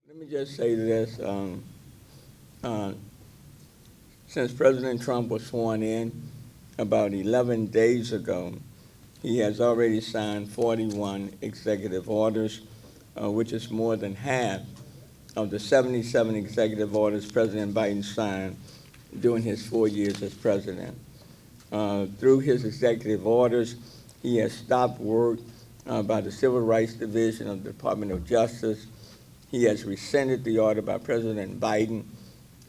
Let me just say this. Uh, since President Trump was sworn in about 11 days ago, he has already signed 41 executive orders, which is more than half of the 77 executive orders President Biden signed during his 4 years as president. Through his executive orders, he has stopped work by the Civil Rights Division of the Department of Justice. He has rescinded the order by President Biden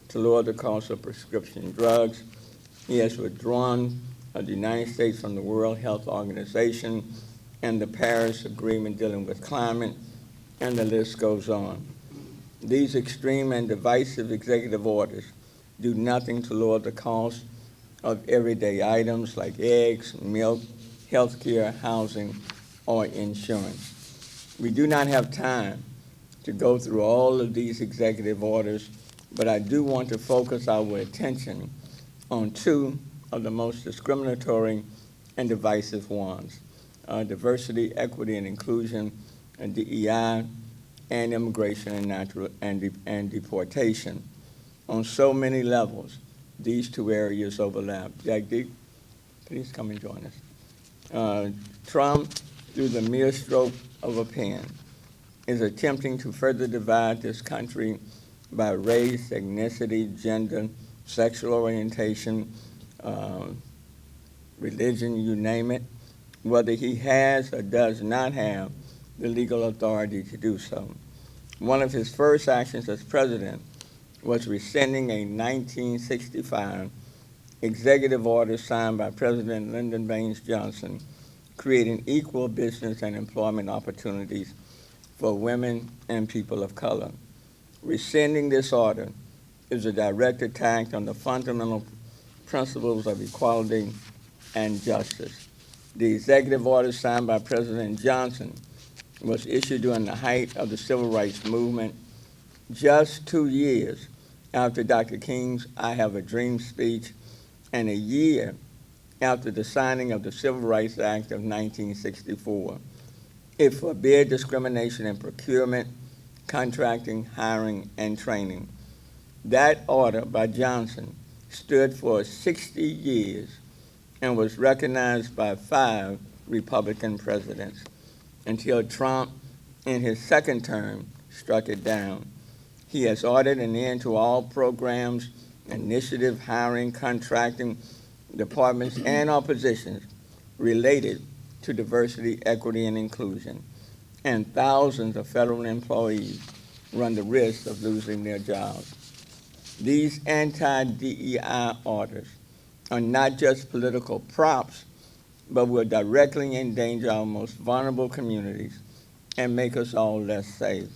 to lower the cost of prescription drugs. He has withdrawn the United States from the World Health Organization and the Paris Agreement dealing with climate, and the list goes on. These extreme and divisive executive orders do nothing to lower the cost of everyday items like eggs, milk, health care, housing, or insurance. We do not have time to go through all of these executive orders, but I do want to focus our attention on two of the most discriminatory and divisive ones: diversity, equity, and inclusion, and DEI, and immigration and deportation. On so many levels, these two areas overlap. Jack D, please come and join us. Trump, through the mere stroke of a pen, is attempting to further divide this country by race, ethnicity, gender, sexual orientation, religion, you name it, whether he has or does not have the legal authority to do so. One of his first actions as president was rescinding a 1965 executive order signed by President Lyndon Baines Johnson, creating equal business and employment opportunities for women and people of color. Rescinding this order is a direct attack on the fundamental principles of equality and justice. The executive order signed by President Johnson was issued during the height of the civil rights movement, just 2 years after Dr. King's I Have a Dream speech, and a year after the signing of the Civil Rights Act of 1964. It forbade discrimination in procurement, contracting, hiring, and training. That order by Johnson stood for 60 years and was recognized by 5 Republican presidents until Trump, in his second term, struck it down. He has ordered an end to all programs, initiative, hiring, contracting, departments, and oppositions related to diversity, equity, and inclusion. And thousands of federal employees run the risk of losing their jobs. These anti-DEI orders are not just political props, but will directly endanger our most vulnerable communities and make us all less safe.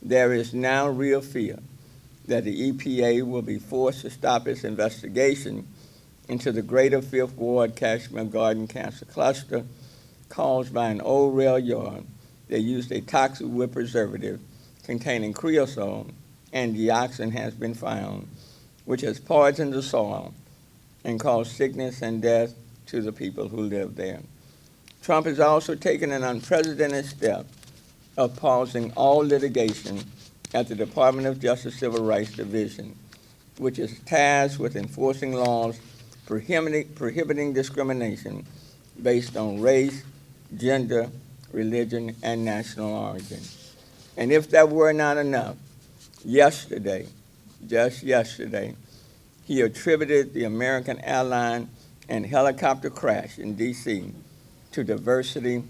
There is now real fear that the EPA will be forced to stop its investigation into the greater Fifth Ward Cashmere Garden Cancer Cluster caused by an old rail yard that used a toxic wood preservative containing creosote, and dioxin has been found, which has poisoned the soil and caused sickness and death to the people who live there. Trump has also taken an unprecedented step of pausing all litigation at the Department of Justice Civil Rights Division, which is tasked with enforcing laws prohibiting discrimination based on race, gender, religion, and national origin. And if that were not enough, just yesterday, he attributed the American airline and helicopter crash in D.C. to diversity,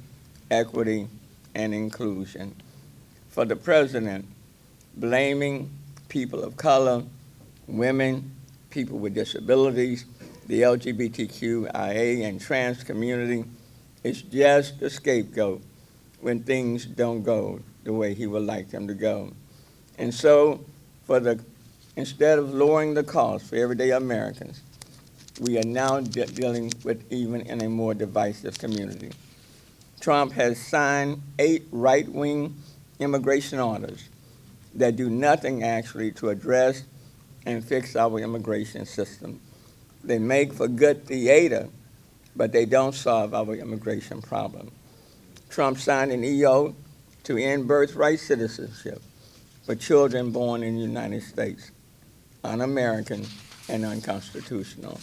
equity, and inclusion. For the president, blaming people of color, women, people with disabilities, the LGBTQIA and trans community is just a scapegoat when things don't go the way he would like them to go. And so, instead of lowering the cost for everyday Americans, we are now dealing with even in a more divisive community. Trump has signed 8 right-wing immigration orders that do nothing actually to address and fix our immigration system. They make for good theater, but they don't solve our immigration problem. Trump signed an EO to end birthright citizenship, for children born in the United States, un-American and unconstitutional.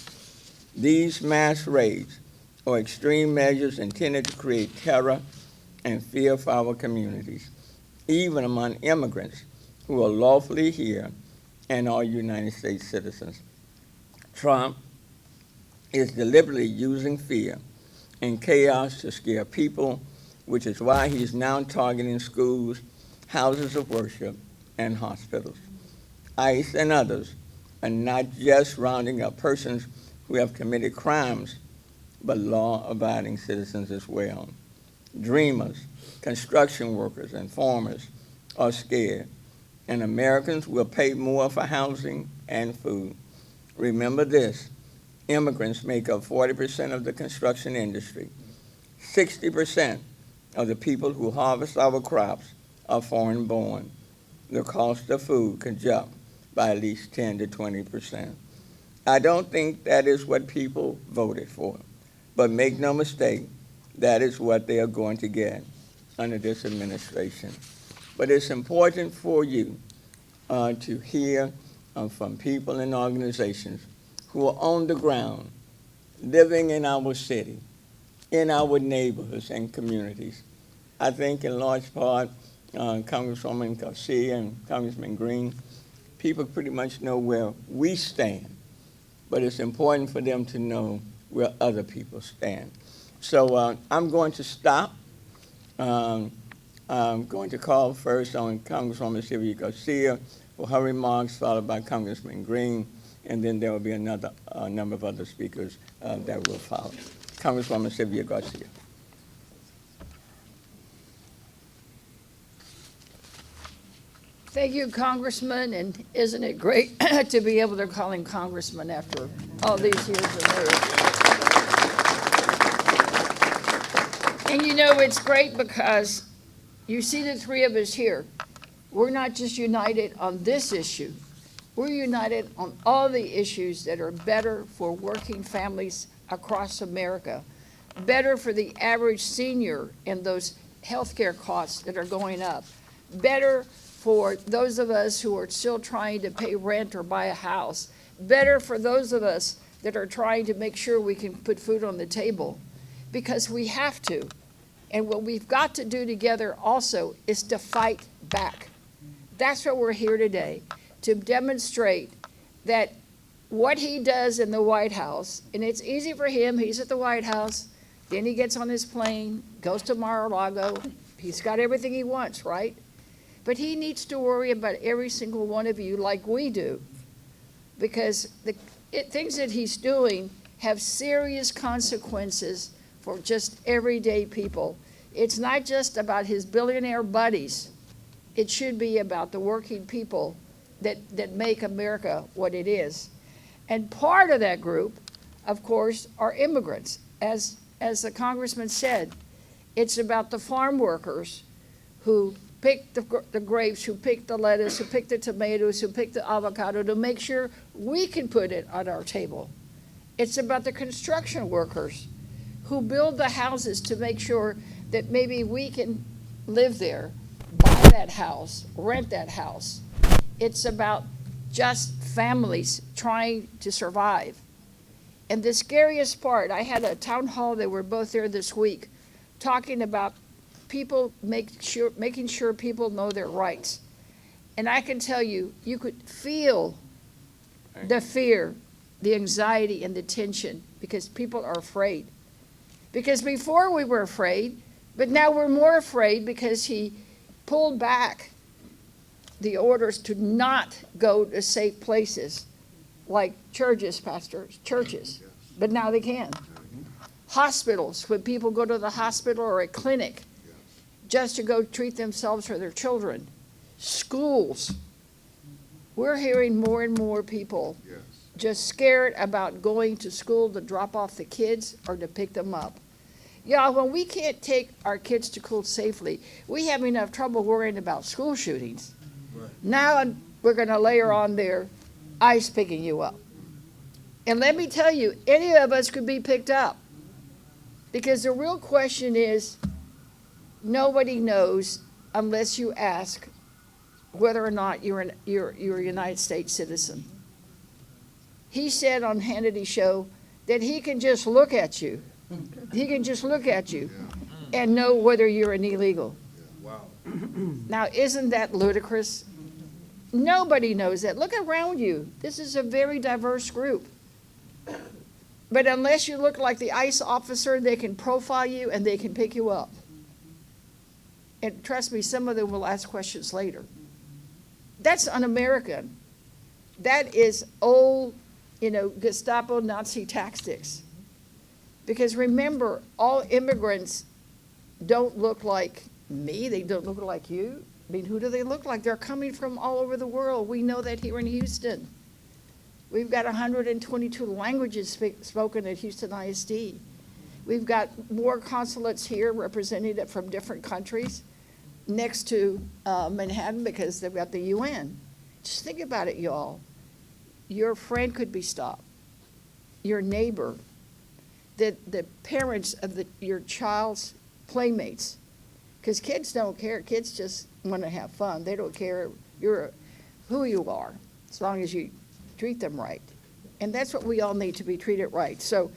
These mass raids are extreme measures intended to create terror and fear for our communities, even among immigrants who are lawfully here and are United States citizens. Trump is deliberately using fear and chaos to scare people, which is why he's now targeting schools, houses of worship, and hospitals. ICE and others are not just rounding up persons who have committed crimes, but law-abiding citizens as well. Dreamers, construction workers, and farmers are scared, and Americans will pay more for housing and food. Remember this, immigrants make up 40% of the construction industry. 60% of the people who harvest our crops are foreign-born. The cost of food can jump by at least 10 to 20%. I don't think that is what people voted for, but make no mistake, that is what they are going to get under this administration. But it's important for you to hear from people and organizations who are on the ground, living in our city, in our neighborhoods and communities. I think in large part, Congresswoman Garcia and Congressman Green, people pretty much know where we stand, but it's important for them to know where other people stand. So I'm going to stop. I'm going to call first on Congresswoman Sylvia Garcia for her remarks, followed by Congressman Green, and then there will be another number of other speakers that will follow. Congresswoman Sylvia Garcia. Thank you, Congressman, and isn't it great to be able to call him Congressman after all these years of marriage? And you know, it's great because you see the three of us here. We're not just united on this issue. We're united on all the issues that are better for working families across America, better for the average senior and those health care costs that are going up, better for those of us who are still trying to pay rent or buy a house, better for those of us that are trying to make sure we can put food on the table, because we have to. And what we've got to do together also is to fight back. That's what we're here today, to demonstrate that what he does in the White House, and it's easy for him, he's at the White House, then he gets on his plane, goes to Mar-a-Lago, he's got everything he wants, right? But he needs to worry about every single one of you like we do, because the things that he's doing have serious consequences for just everyday people. It's not just about his billionaire buddies. It should be about the working people that make America what it is. And part of that group, of course, are immigrants. As the Congressman said, it's about the farm workers who pick the grapes, who pick the lettuce, who pick the tomatoes, who pick the avocado to make sure we can put it on our table. It's about the construction workers who build the houses to make sure that maybe we can live there, buy that house, rent that house. It's about just families trying to survive. And the scariest part, I had a town hall, they were both there this week, talking about people making sure people know their rights. And I can tell you, you could feel the fear, the anxiety, and the tension because people are afraid. Because before we were afraid, but now we're more afraid because he pulled back the orders to not go to safe places like churches, pastors, churches, but now they can. Hospitals, when people go to the hospital or a clinic just to go treat themselves or their children. Schools. We're hearing more and more people just scared about going to school to drop off the kids or to pick them up. Yeah, when we can't take our kids to school safely, we have enough trouble worrying about school shootings. Right. Now we're going to layer on there ICE picking you up. And let me tell you, any of us could be picked up. Because the real question is, nobody knows unless you ask whether or not you're a United States citizen. He said on Hannity's show that he can just look at you. He can just look at you and know whether you're an illegal. Wow. Now, isn't that ludicrous? Nobody knows that. Look around you. This is a very diverse group. But unless you look like the ICE officer, they can profile you and they can pick you up. And trust me, some of them will ask questions later. That's un-American. That is old, Gestapo Nazi tactics. Because remember, all immigrants don't look like me. They don't look like you. I mean, who do they look like? They're coming from all over the world. We know that here in Houston. We've got 122 languages spoken at Houston ISD. We've got more consulates here represented from different countries next to Manhattan because they've got the UN. Just think about it, y'all. Your friend could be stopped. Your neighbor, the parents of your child's playmates. Because kids don't care. Kids just want to have fun. They don't care who you are, as long as you treat them right. And that's what we all need, to be treated right. So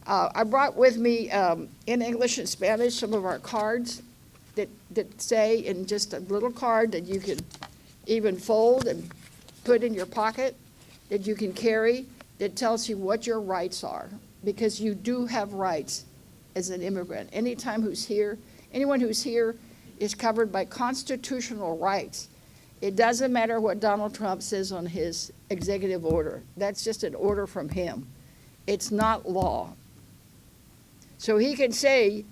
I brought with me, in English and Spanish, some of our cards that say, in just a little card that you can even fold and put in your pocket, that you can carry, that tells you what your rights are. Because you do have rights as an immigrant. Anyone who's here is covered by constitutional rights. It doesn't matter what Donald Trump says on his executive order. That's just an order from him. It's not law. So he can say,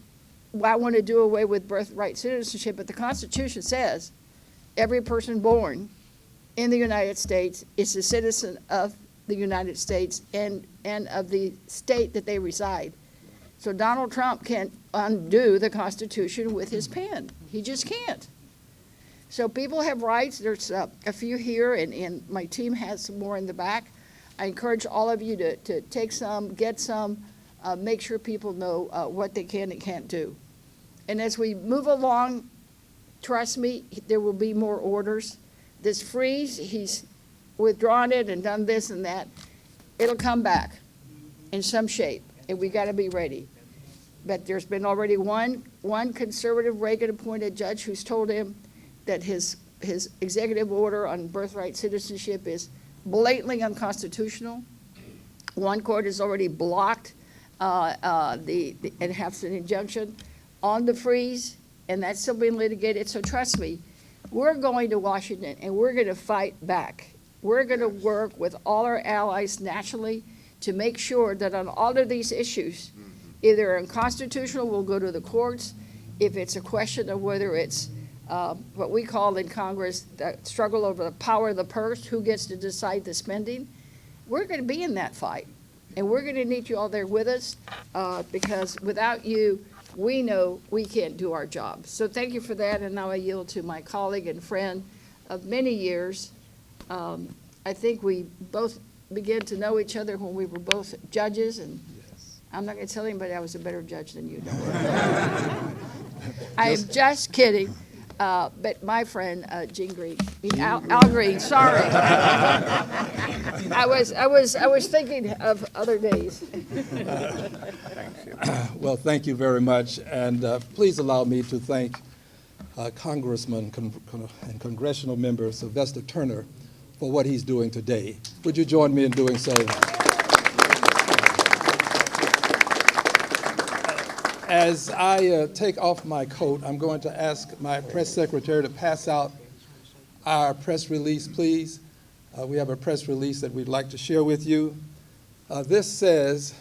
well, I want to do away with birthright citizenship, but the Constitution says every person born in the United States is a citizen of the United States and of the state that they reside. So Donald Trump can't undo the Constitution with his pen. He just can't. So people have rights. There's a few here, and my team has some more in the back. I encourage all of you to take some, get some, make sure people know what they can and can't do. And as we move along, trust me, there will be more orders. This freeze, he's withdrawn it and done this and that. It'll come back in some shape, and we got to be ready. But there's been already one conservative Reagan-appointed judge who's told him that his executive order on birthright citizenship is blatantly unconstitutional. One court has already blocked and has an injunction on the freeze, and that's still being litigated. So trust me, we're going to Washington, and we're going to fight back. We're going to work with all our allies nationally to make sure that on all of these issues, either unconstitutional, we'll go to the courts. If it's a question of whether it's what we call in Congress the struggle over the power of the purse, who gets to decide the spending, we're going to be in that fight. And we're going to need you all there with us because without you, we know we can't do our job. So thank you for that, and now I yield to my colleague and friend of many years. I think we both began to know each other when we were both judges, and yes. I'm not going to tell anybody I was a better judge than you. I'm just kidding. But my friend Gene Green, Al Green, sorry. I was thinking of other days. Well, thank you very much, and please allow me to thank Congressman and Congressional Member Sylvester Turner for what he's doing today. Would you join me in doing so? As I take off my coat, I'm going to ask my press secretary to pass out our press release, please. We have a press release that we'd like to share with you. This says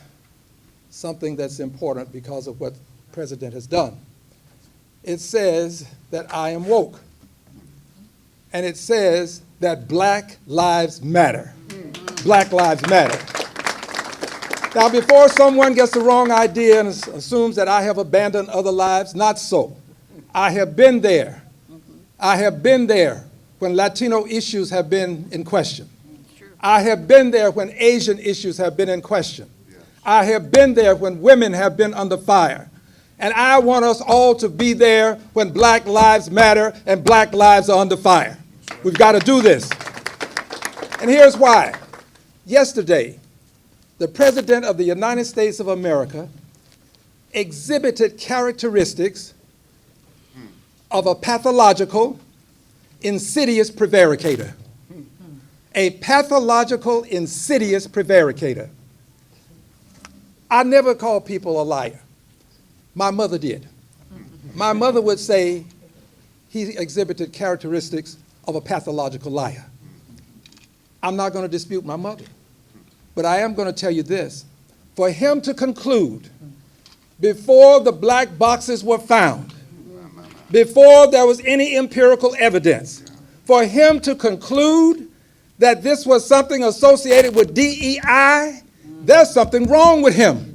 something that's important because of what the president has done. It says that I am woke. And it says that Black Lives Matter. Black Lives Matter. Now, before someone gets the wrong idea and assumes that I have abandoned other lives, not so. I have been there. I have been there when Latino issues have been in question. I have been there when Asian issues have been in question. I have been there when women have been under fire. And I want us all to be there when Black Lives Matter and Black lives are under fire. We've got to do this. And here's why. Yesterday, the President of the United States of America exhibited characteristics of a pathological, insidious prevaricator. A pathological, insidious prevaricator. I never call people a liar. My mother did. My mother would say he exhibited characteristics of a pathological liar. I'm not going to dispute my mother, but I am going to tell you this. For him to conclude, before the black boxes were found, before there was any empirical evidence, for him to conclude that this was something associated with DEI, there's something wrong with him.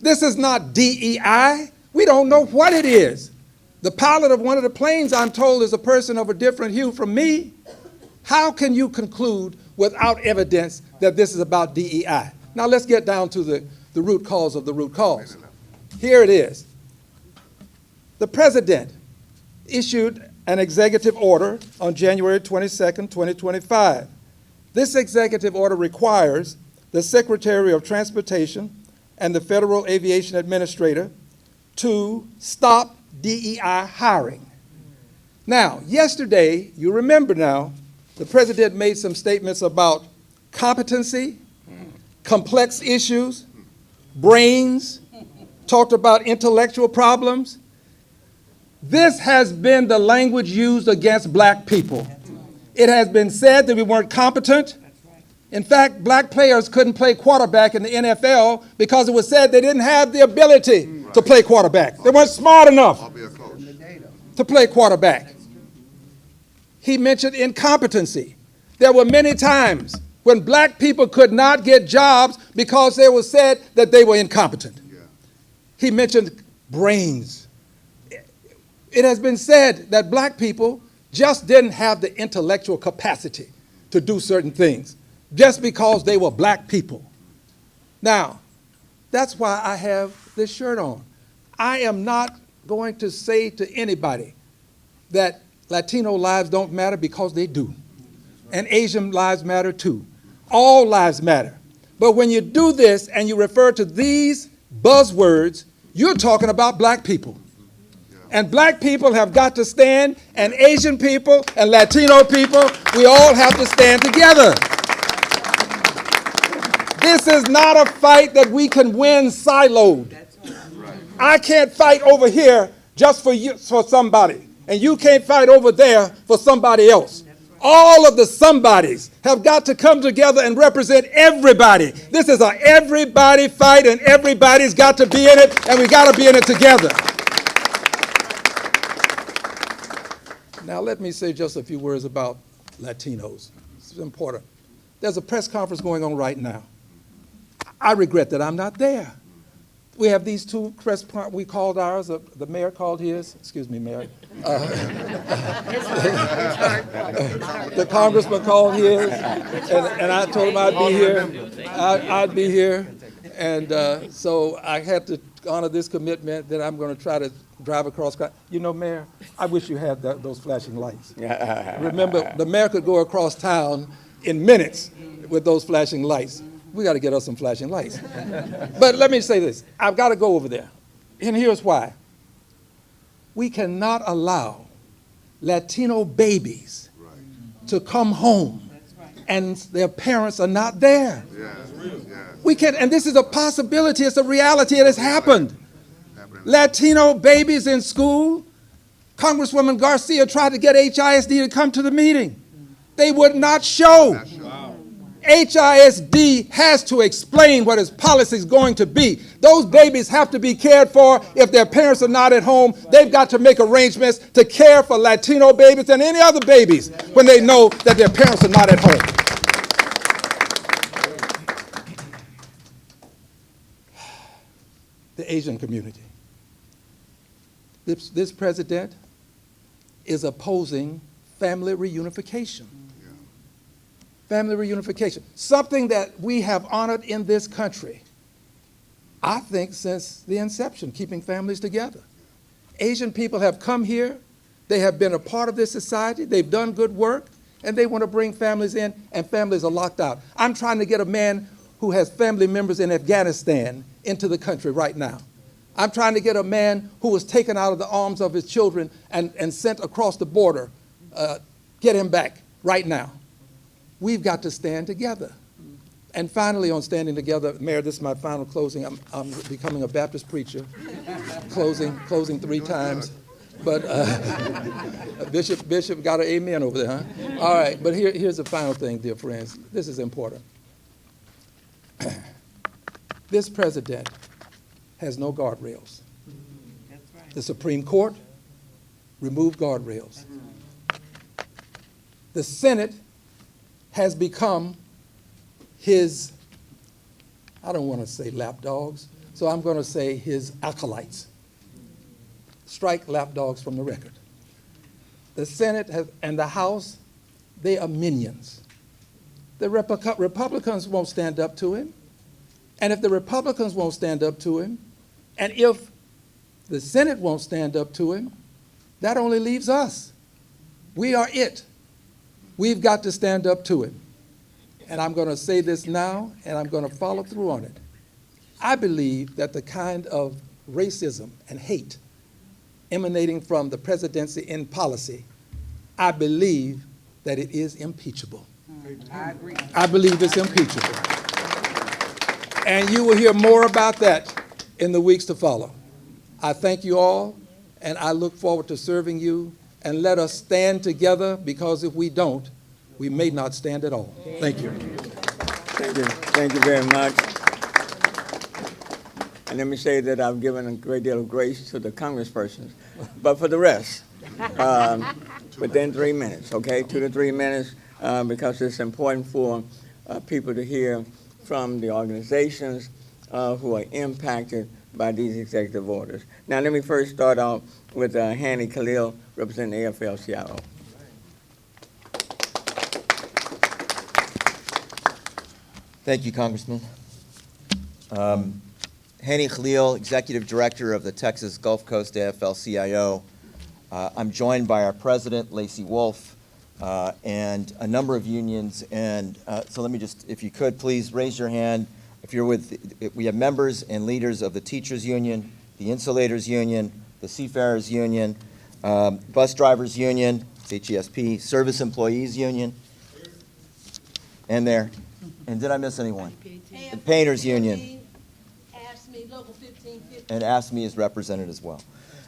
This is not DEI. We don't know what it is. The pilot of one of the planes, I'm told, is a person of a different hue from me. How can you conclude without evidence that this is about DEI? Now let's get down to the root cause of the root cause. Here it is. The president issued an executive order on January 22nd, 2025. This executive order requires the Secretary of Transportation and the Federal Aviation Administrator to stop DEI hiring. Now, yesterday, you remember now, the president made some statements about competency, complex issues, brains, talked about intellectual problems. This has been the language used against black people. It has been said that we weren't competent. In fact, black players couldn't play quarterback in the NFL because it was said they didn't have the ability to play quarterback. They weren't smart enough to play quarterback. He mentioned incompetency. There were many times when black people could not get jobs because they were said that they were incompetent. He mentioned brains. It has been said that black people just didn't have the intellectual capacity to do certain things just because they were black people. Now, that's why I have this shirt on. I am not going to say to anybody that Latino lives don't matter, because they do. And Asian lives matter too. All lives matter. But when you do this and you refer to these buzzwords, you're talking about black people. And black people have got to stand, and Asian people and Latino people, we all have to stand together. This is not a fight that we can win siloed. I can't fight over here just for you, for somebody, and you can't fight over there for somebody else. All of the somebodies have got to come together and represent everybody. This is a everybody fight, and everybody's got to be in it, and we got to be in it together. Now let me say just a few words about Latinos. This is important. There's a press conference going on right now. I regret that I'm not there. We have these two press, we called ours, the mayor called his, excuse me, Mayor. The congressman called his, and I told him I'd be here. I'd be here. And so I had to honor this commitment that I'm going to try to drive across. You know, Mayor, I wish you had those flashing lights. Remember, the mayor could go across town in minutes with those flashing lights. We got to get us some flashing lights. But let me say this. I've got to go over there. And here's why. We cannot allow Latino babies to come home and their parents are not there. We can't, and this is a possibility. It's a reality. It has happened. Latino babies in school. Congresswoman Garcia tried to get HISD to come to the meeting. They would not show. HISD has to explain what its policy is going to be. Those babies have to be cared for. If their parents are not at home, they've got to make arrangements to care for Latino babies and any other babies when they know that their parents are not at home. The Asian community. This president is opposing family reunification. Family reunification, something that we have honored in this country, I think, since the inception, keeping families together. Asian people have come here They have been a part of this society. They've done good work, and they want to bring families in, and families are locked out. I'm trying to get a man who has family members in Afghanistan into the country right now. I'm trying to get a man who was taken out of the arms of his children and sent across the border, get him back right now. We've got to stand together. And finally, on standing together, Mayor, this is my final closing. I'm becoming a Baptist preacher, closing 3 times. But Bishop got an amen over there, huh? All right, but here's the final thing, dear friends. This is important. This president has no guardrails. The Supreme Court removed guardrails. The Senate has become his, I don't want to say lapdogs, so I'm going to say his acolytes. Strike lapdogs from the record. The Senate and the House, they are minions. The Republicans won't stand up to him. And if the Republicans won't stand up to him, and if the Senate won't stand up to him, that only leaves us. We are it. We've got to stand up to him. And I'm going to say this now, and I'm going to follow through on it. I believe that the kind of racism and hate emanating from the presidency in policy, I believe that it is impeachable. I agree. I believe it's impeachable. And you will hear more about that in the weeks to follow. I thank you all, and I look forward to serving you. And let us stand together, because if we don't, we may not stand at all. Thank you. Thank you. Thank you very much. And let me say that I've given a great deal of grace to the congresspersons. But for the rest, within 3 minutes, okay? 2 to 3 minutes, because it's important for people to hear from the organizations who are impacted by these executive orders. Now, let me first start off with Hani Khalil, representing AFL-CIO. Thank you, Congressman. Hani Khalil, Executive Director of the Texas Gulf Coast AFL-CIO. I'm joined by our President, Lacey Wolf, and a number of unions. And so let me just, if you could, please raise your hand. If you're we have members and leaders of the Teachers Union, the Insulators Union, the Seafarers Union, Bus Drivers Union, HESP, Service Employees Union, and there. And did I miss anyone? The Painters Union. Local 1550. And AFSCME is represented as well.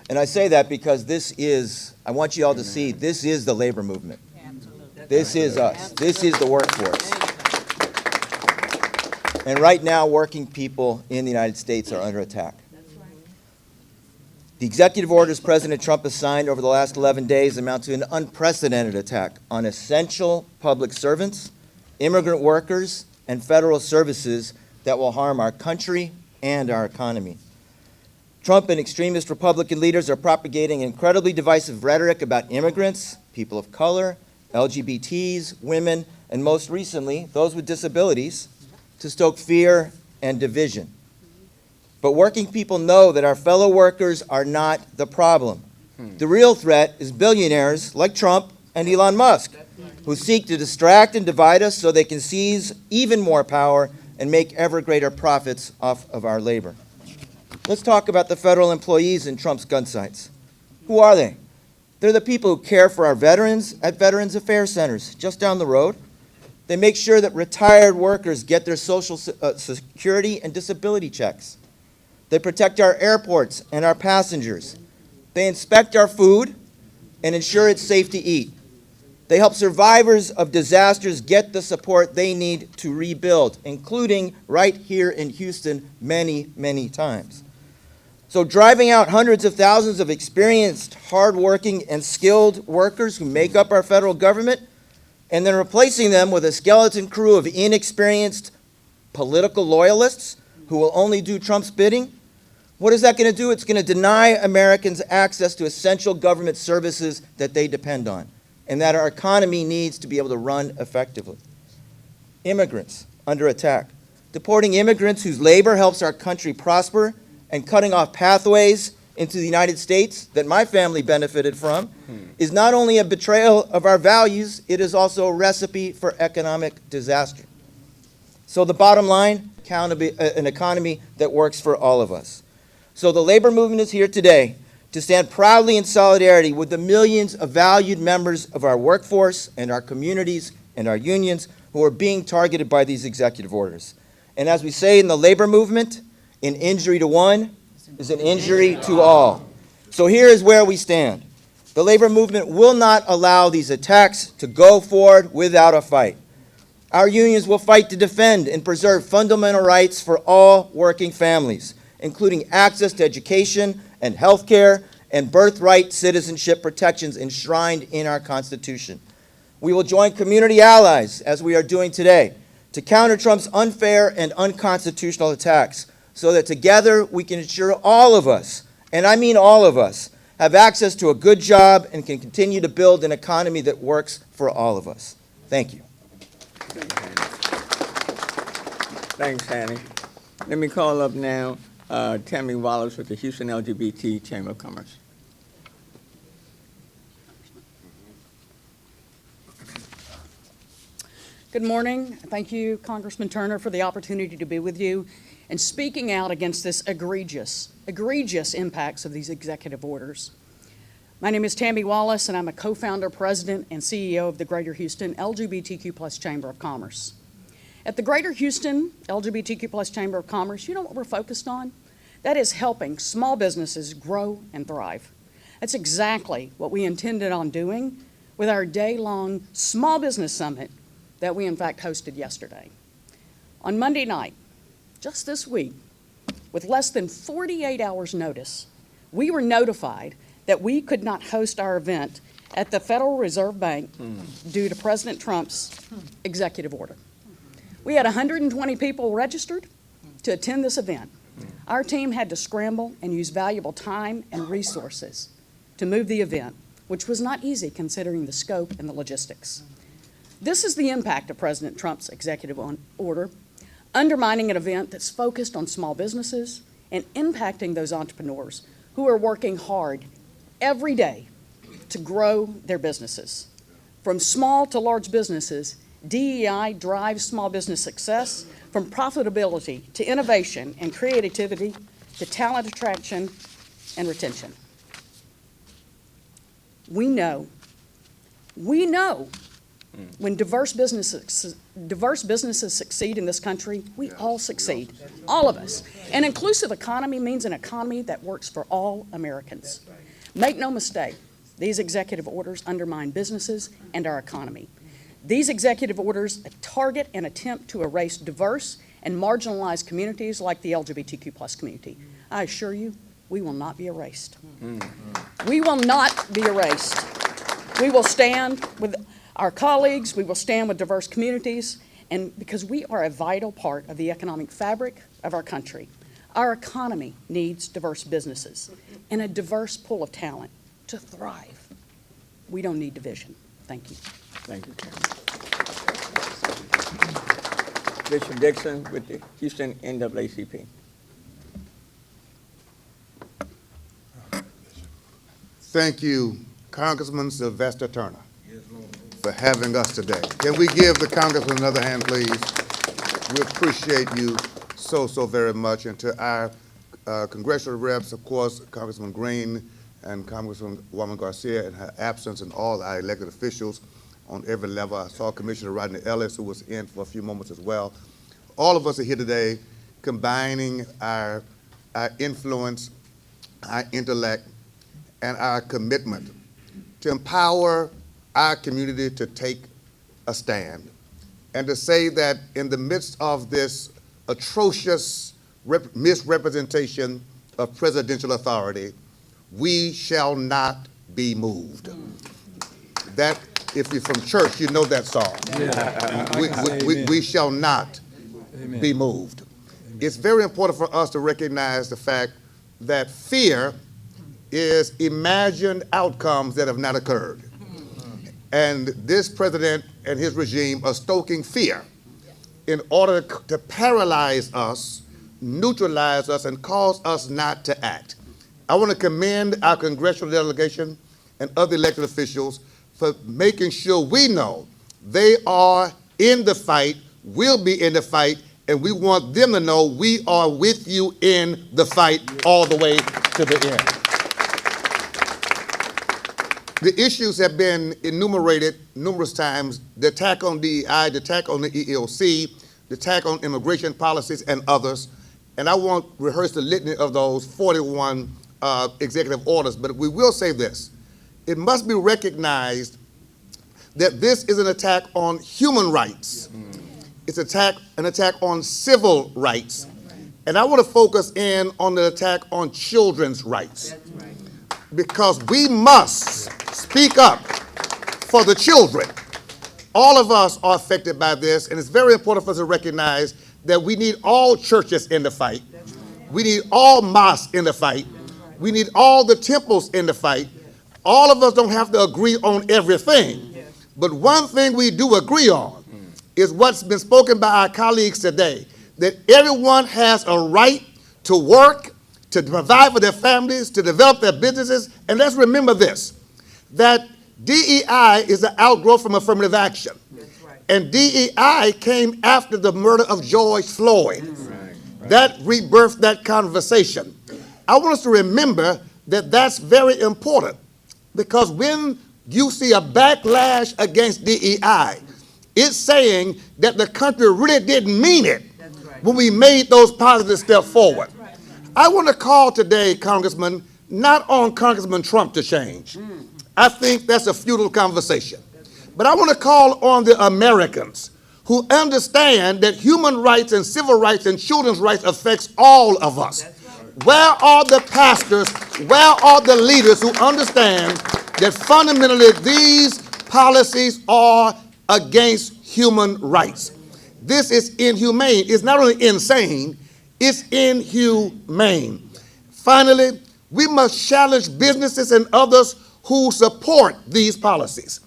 And I say that because this is, I want you all to see, this is the labor movement. Absolutely. This is us. This is the workforce. And right now, working people in the United States are under attack. The executive orders President Trump has signed over the last 11 days amount to an unprecedented attack on essential public servants, immigrant workers, and federal services that will harm our country and our economy. Trump and extremist Republican leaders are propagating incredibly divisive rhetoric about immigrants, people of color, LGBTs, women, and most recently, those with disabilities, to stoke fear and division. But working people know that our fellow workers are not the problem. The real threat is billionaires like Trump and Elon Musk, who seek to distract and divide us so they can seize even more power and make ever greater profits off of our labor. Let's talk about the federal employees in Trump's gun sites. Who are they? They're the people who care for our veterans at Veterans Affairs Centers just down the road. They make sure that retired workers get their Social Security and disability checks. They protect our airports and our passengers. They inspect our food and ensure it's safe to eat. They help survivors of disasters get the support they need to rebuild, including right here in Houston many, many times. So driving out hundreds of thousands of experienced, hardworking, and skilled workers who make up our federal government, and then replacing them with a skeleton crew of inexperienced political loyalists who will only do Trump's bidding, what is that going to do? It's going to deny Americans access to essential government services that they depend on and that our economy needs to be able to run effectively. Immigrants under attack. Deporting immigrants whose labor helps our country prosper and cutting off pathways into the United States that my family benefited from is not only a betrayal of our values, it is also a recipe for economic disaster. So the bottom line, an economy that works for all of us. So the labor movement is here today to stand proudly in solidarity with the millions of valued members of our workforce and our communities and our unions who are being targeted by these executive orders. And as we say in the labor movement, an injury to one is an injury to all. So here is where we stand. The labor movement will not allow these attacks to go forward without a fight. Our unions will fight to defend and preserve fundamental rights for all working families, including access to education and health care and birthright citizenship protections enshrined in our Constitution. We will join community allies, as we are doing today, to counter Trump's unfair and unconstitutional attacks so that together we can ensure all of us, and I mean all of us, have access to a good job and can continue to build an economy that works for all of us. Thank you. Thanks, Hanny. Let me call up now Tammy Wallace with the Houston LGBT Chamber of Commerce. Good morning. Thank you, Congressman Turner, for the opportunity to be with you and speaking out against this egregious impacts of these executive orders. My name is Tammy Wallace, and I'm a co-founder, president, and CEO of the Greater Houston LGBTQ+ Chamber of Commerce. At the Greater Houston LGBTQ+ Chamber of Commerce, you know what we're focused on? That is helping small businesses grow and thrive. That's exactly what we intended on doing with our day-long Small Business Summit that we in fact hosted yesterday. On Monday night, just this week, with less than 48 hours notice, we were notified that we could not host our event at the Federal Reserve Bank due to President Trump's executive order. We had 120 people registered to attend this event. Our team had to scramble and use valuable time and resources to move the event, which was not easy considering the scope and the logistics. This is the impact of President Trump's executive order, undermining an event that's focused on small businesses and impacting those entrepreneurs who are working hard every day to grow their businesses. From small to large businesses, DEI drives small business success, from profitability to innovation and creativity to talent attraction and retention. We know when diverse businesses succeed in this country, we all succeed, all of us. An inclusive economy means an economy that works for all Americans. Make no mistake, these executive orders undermine businesses and our economy. These executive orders target and attempt to erase diverse and marginalized communities like the LGBTQ+ community. I assure you, we will not be erased. We will not be erased. We will stand with our colleagues, we will stand with diverse communities, and because we are a vital part of the economic fabric of our country. Our economy needs diverse businesses and a diverse pool of talent to thrive. We don't need division. Thank you. Thank you, Tammy. Bishop Dixon with the Houston NAACP. Thank you, Congressman Sylvester Turner, for having us today. Can we give the Congressman another hand, please? We appreciate you so very much. And to our congressional reps, of course, Congressman Green and Congresswoman Garcia in her absence, and all our elected officials on every level. I saw Commissioner Rodney Ellis, who was in for a few moments as well. All of us are here today combining our influence, our intellect, and our commitment to empower our community to take a stand and to say that in the midst of this atrocious misrepresentation of presidential authority, we shall not be moved. That, if you're from church, you know that song. We shall not be moved. It's very important for us to recognize the fact that fear is imagined outcomes that have not occurred. And this president and his regime are stoking fear in order to paralyze us, neutralize us, and cause us not to act. I want to commend our congressional delegation and other elected officials for making sure we know they are in the fight, will be in the fight, and we want them to know we are with you in the fight all the way to the end. The issues have been enumerated numerous times: the attack on DEI, the attack on the EEOC, the attack on immigration policies, and others. And I won't rehearse the litany of those 41 executive orders, but we will say this. It must be recognized that this is an attack on human rights. It's an attack on civil rights. And I want to focus in on the attack on children's rights. Because we must speak up for the children. All of us are affected by this, and it's very important for us to recognize that we need all churches in the fight. We need all mosques in the fight. We need all the temples in the fight. All of us don't have to agree on everything. But one thing we do agree on is what's been spoken by our colleagues today, that everyone has a right to work, to provide for their families, to develop their businesses. And let's remember this, that DEI is an outgrowth from affirmative action. And DEI came after the murder of George Floyd. That rebirthed that conversation. I want us to remember that that's very important, because when you see a backlash against DEI, it's saying that the country really didn't mean it when we made those positive steps forward. I want to call today, Congressman, not on Congressman Trump to change. I think that's a futile conversation. But I want to call on the Americans who understand that human rights and civil rights and children's rights affects all of us. Where are the pastors, where are the leaders who understand that fundamentally these policies are against human rights? This is inhumane. It's not only insane, it's inhumane. Finally, we must challenge businesses and others who support these policies.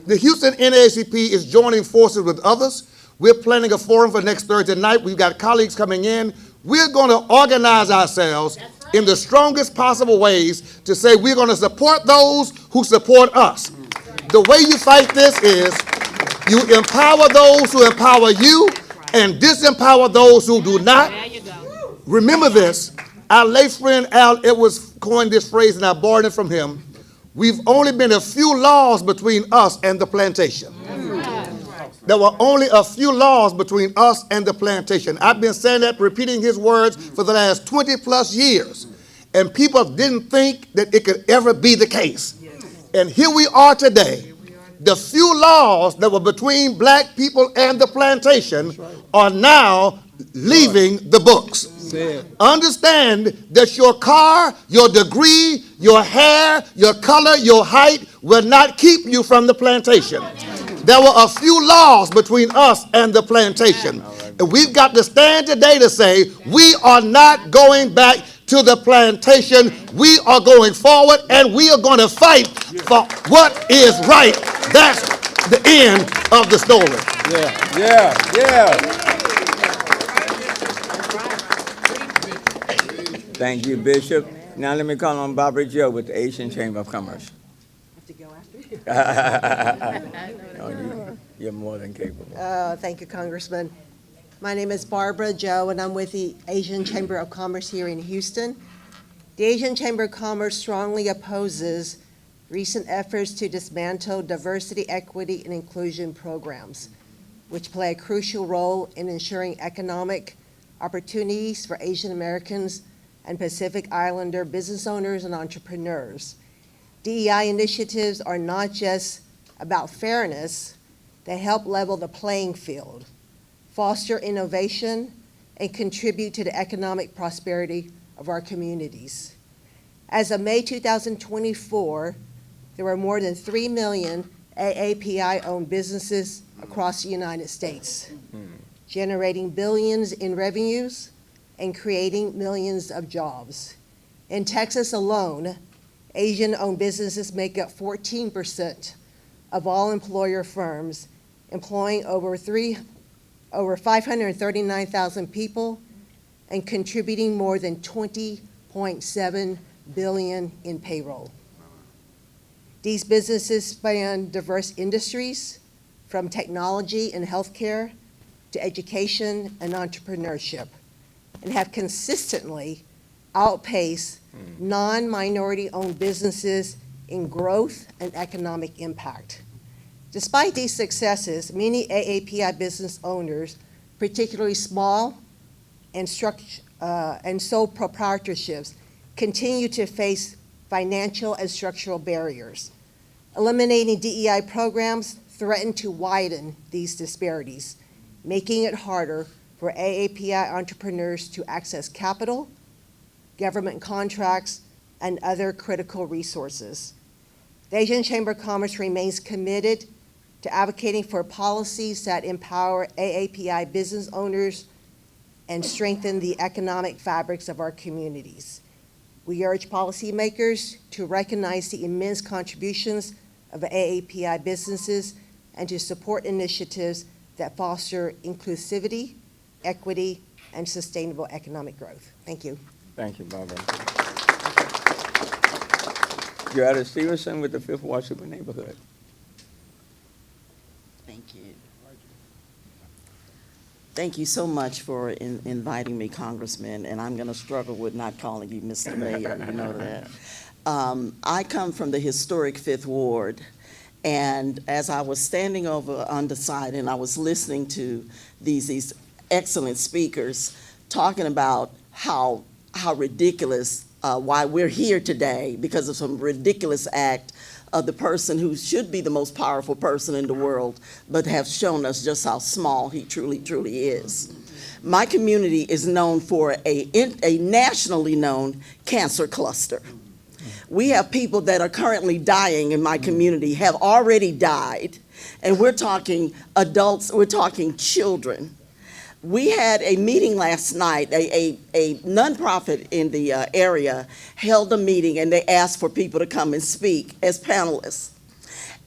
The Houston NAACP is joining forces with others. We're planning a forum for next Thursday night. We've got colleagues coming in. We're going to organize ourselves in the strongest possible ways to say we're going to support those who support us. The way you fight this is you empower those who empower you and disempower those who do not. Remember this, our late friend Al Edwards coined this phrase, and I borrowed it from him. We've only been a few laws between us and the plantation. There were only a few laws between us and the plantation. I've been saying that, repeating his words for the last 20 plus years. And people didn't think that it could ever be the case. And here we are today. The few laws that were between black people and the plantation are now leaving the books. Understand that your car, your degree, your hair, your color, your height will not keep you from the plantation. There were a few laws between us and the plantation. And we've got to stand today to say we are not going back to the plantation. We are going forward, and we are going to fight for what is right. That's the end of the story. Yeah. Thank you, Bishop. Now let me call on Barbara Joe with the Asian Chamber of Commerce. No, you're more than capable. Thank you, Congressman. My name is Barbara Joe, and I'm with the Asian Chamber of Commerce here in Houston. The Asian Chamber of Commerce strongly opposes recent efforts to dismantle diversity, equity, and inclusion programs, which play a crucial role in ensuring economic opportunities for Asian Americans and Pacific Islander business owners and entrepreneurs. DEI initiatives are not just about fairness, they help level the playing field, foster innovation, and contribute to the economic prosperity of our communities. As of May 2024, there were more than 3 million AAPI-owned businesses across the United States, generating billions in revenues and creating millions of jobs. In Texas alone, Asian-owned businesses make up 14% of all employer firms, employing over 539,000 people and contributing more than $20.7 billion in payroll. These businesses span diverse industries, from technology and healthcare to education and entrepreneurship, and have consistently outpaced non-minority-owned businesses in growth and economic impact. Despite these successes, many AAPI business owners, particularly small and sole proprietorships, continue to face financial and structural barriers. Eliminating DEI programs threaten to widen these disparities, making it harder for AAPI entrepreneurs to access capital, government contracts, and other critical resources. The Asian Chamber of Commerce remains committed to advocating for policies that empower AAPI business owners and strengthen the economic fabrics of our communities. We urge policymakers to recognize the immense contributions of AAPI businesses and to support initiatives that foster inclusivity, equity, and sustainable economic growth. Thank you. Thank you, Barbara. Joetta Stevenson with the Fifth Ward Super Neighborhood. Thank you. Thank you so much for inviting me, Congressman, and I'm going to struggle with not calling you Mr. Mayor, you know that. I come from the historic Fifth Ward, and as I was standing over on the side and I was listening to these excellent speakers talking about how ridiculous, why we're here today because of some ridiculous act of the person who should be the most powerful person in the world, but have shown us just how small he truly, truly is. My community is known for a nationally known cancer cluster. We have people that are currently dying in my community, have already died, and we're talking adults, we're talking children. We had a meeting last night, a nonprofit in the area held a meeting and they asked for people to come and speak as panelists.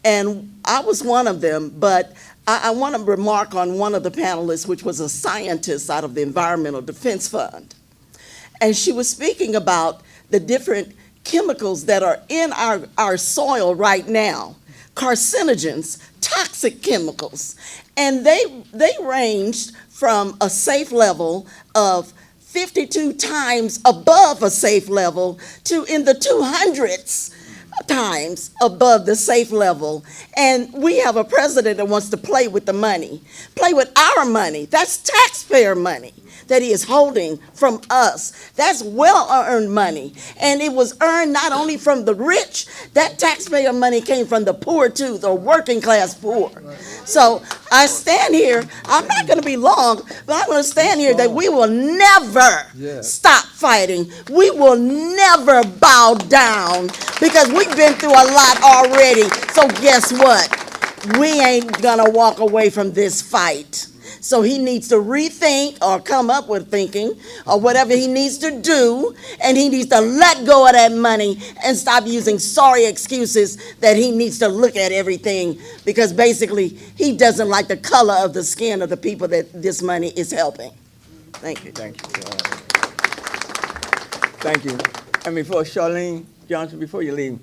And I was one of them, but I want to remark on one of the panelists, which was a scientist out of the Environmental Defense Fund. And she was speaking about the different chemicals that are in our soil right now, carcinogens, toxic chemicals. And they ranged from a safe level of 52 times above a safe level to in the 200s times above the safe level. And we have a president that wants to play with the money, play with our money. That's taxpayer money that he is holding from us. That's well-earned money. And it was earned not only from the rich, that taxpayer money came from the poor too, the working class poor. So I stand here, I'm not gonna be long, but I'm gonna stand here that we will never stop fighting. We will never bow down because we've been through a lot already. So guess what? We ain't gonna walk away from this fight. So he needs to rethink or come up with thinking or whatever he needs to do, and he needs to let go of that money and stop using sorry excuses that he needs to look at everything because basically he doesn't like the color of the skin of the people that this money is helping. Thank you. Thank you. Thank you. And before Charlene Johnson, before you leave,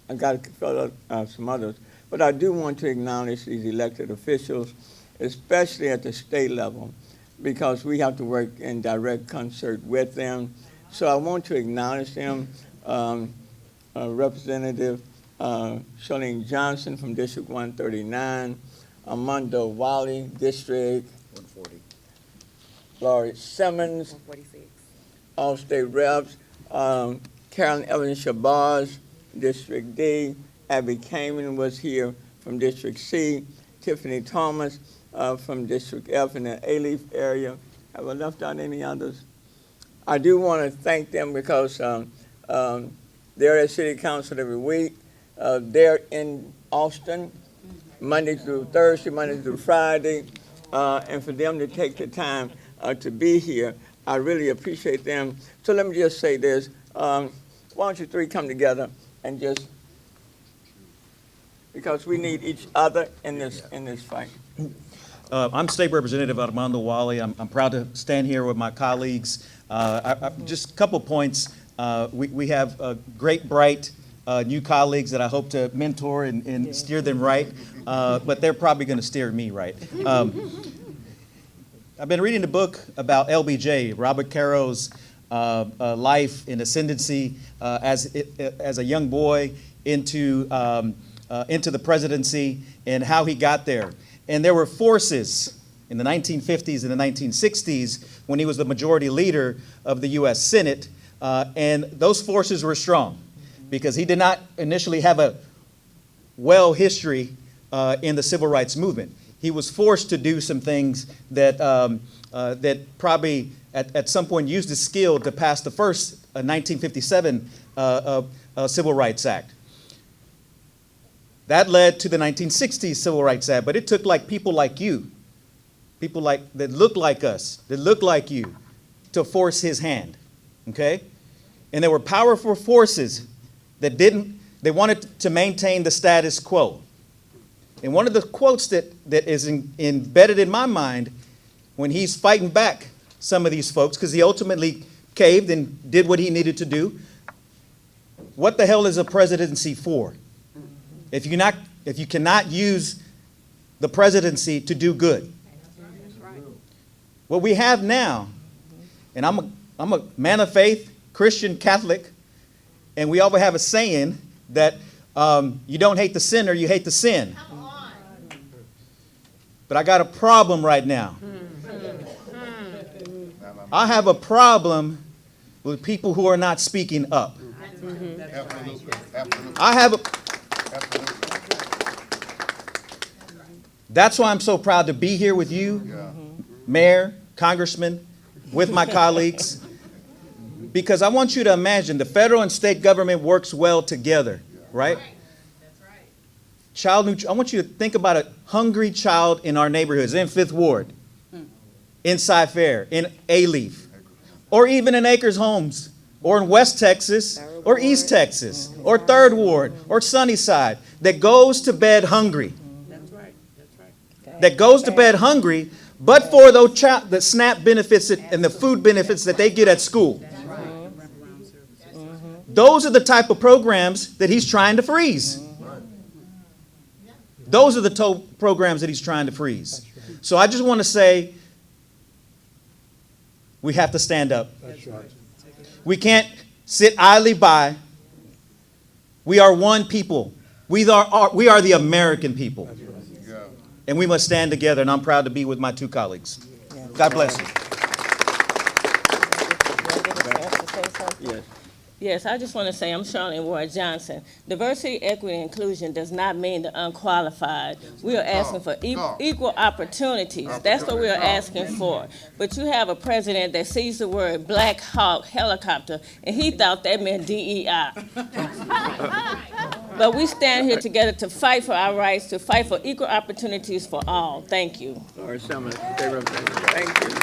I've got to fill out some others, but I do want to acknowledge these elected officials, especially at the state level, because we have to work in direct concert with them. So I want to acknowledge them. Representative Charlene Johnson from District 139, Armando Wally, District 140. Laurie Simmons, 146. all state reps, Carolyn Evans Shabazz, District D, Abby Kamen was here from District C, Tiffany Thomas from District F in the A-Leaf area. Have I left out any others? I do want to thank them because they're at City Council every week. They're in Austin Monday through Thursday, Monday through Friday, and for them to take the time to be here, I really appreciate them. So let me just say this. Why don't you three come together and just, because we need each other in this fight. I'm State Representative Armando Wally. I'm proud to stand here with my colleagues. Just a couple points. We have great, bright new colleagues that I hope to mentor and steer them right, but they're probably going to steer me right. I've been reading a book about LBJ, Robert Caro's life and ascendancy as a young boy into the presidency and how he got there. And there were forces in the 1950s and the 1960s when he was the majority leader of the U.S. Senate, and those forces were strong because he did not initially have a well history in the civil rights movement. He was forced to do some things that that probably at some point used his skill to pass the first 1957 Civil Rights Act. That led to the 1960s Civil Rights Act, but it took people like you, people that look like us, that look like you, to force his hand, okay? And there were powerful forces that they wanted to maintain the status quo. And one of the quotes that is embedded in my mind when he's fighting back some of these folks, because he ultimately caved and did what he needed to do, what the hell is a presidency for? If you cannot use the presidency to do good. What we have now, and I'm a man of faith, Christian, Catholic, and we always have a saying that you don't hate the sinner, you hate the sin. But I got a problem right now. I have a problem with people who are not speaking up. That's why I'm so proud to be here with you, Mayor, Congressman, with my colleagues, because I want you to imagine the federal and state government works well together, right? I want you to think about a hungry child in our neighborhoods, in Fifth Ward, in Cy-Fair, in A-Leaf, or even in Acres Homes, or in West Texas, or East Texas, or Third Ward, or Sunnyside, that goes to bed hungry. That goes to bed hungry, but for the SNAP benefits and the food benefits that they get at school. Those are the type of programs that he's trying to freeze. Those are the programs that he's trying to freeze. So I just want to say, we have to stand up. We can't sit idly by. We are one people. We are the American people. And we must stand together, and I'm proud to be with my two colleagues. God bless you. Yes. Yes, I just want to say, I'm Shirley Ward Johnson. Diversity, equity, and inclusion does not mean the unqualified. We are asking for equal opportunities. That's what we are asking for. But you have a president that sees the word Black Hawk helicopter, and he thought that meant DEI. But we stand here together to fight for our rights, to fight for equal opportunities for all. Thank you. Lord Summers, State Representative. Thank you.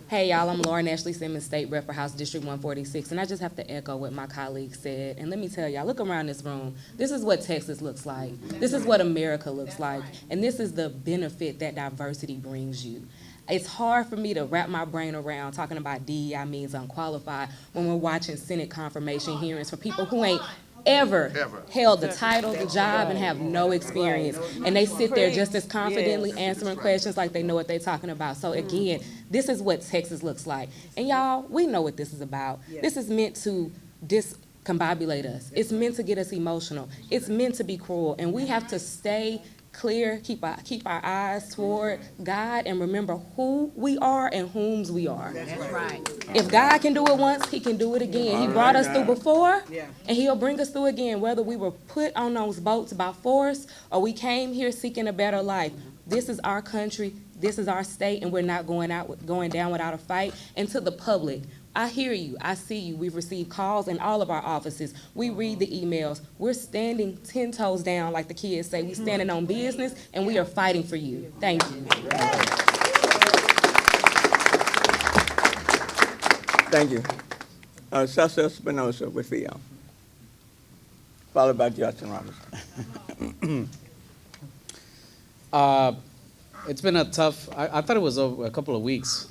Hey, y'all, I'm Lauren Ashley Simmons, State Rep for House District 146, and I just have to echo what my colleague said. And let me tell y'all, look around this room. This is what Texas looks like. This is what America looks like. And this is the benefit that diversity brings you. It's hard for me to wrap my brain around talking about DEI means unqualified when we're watching Senate confirmation hearings for people who ain't ever held the title, the job, and have no experience. And they sit there just as confidently answering questions like they know what they're talking about. So again, this is what Texas looks like. And y'all, we know what this is about. This is meant to discombobulate us. It's meant to get us emotional. It's meant to be cruel. And we have to stay clear, keep our eyes toward God, and remember who we are and whom's we are. That's right. If God can do it once, he can do it again. He brought us through before, and he'll bring us through again, whether we were put on those boats by force or we came here seeking a better life. This is our country, this is our state, and we're not going down without a fight. And to the public, I hear you, I see you. We've received calls in all of our offices. We read the emails. We're standing 10 toes down, like the kids say. We're standing on business, and we are fighting for you. Thank you. Thank you. Sylvester Espinosa with Theo, followed by Justin Robinson. It's been a tough, I thought it was over a couple of weeks.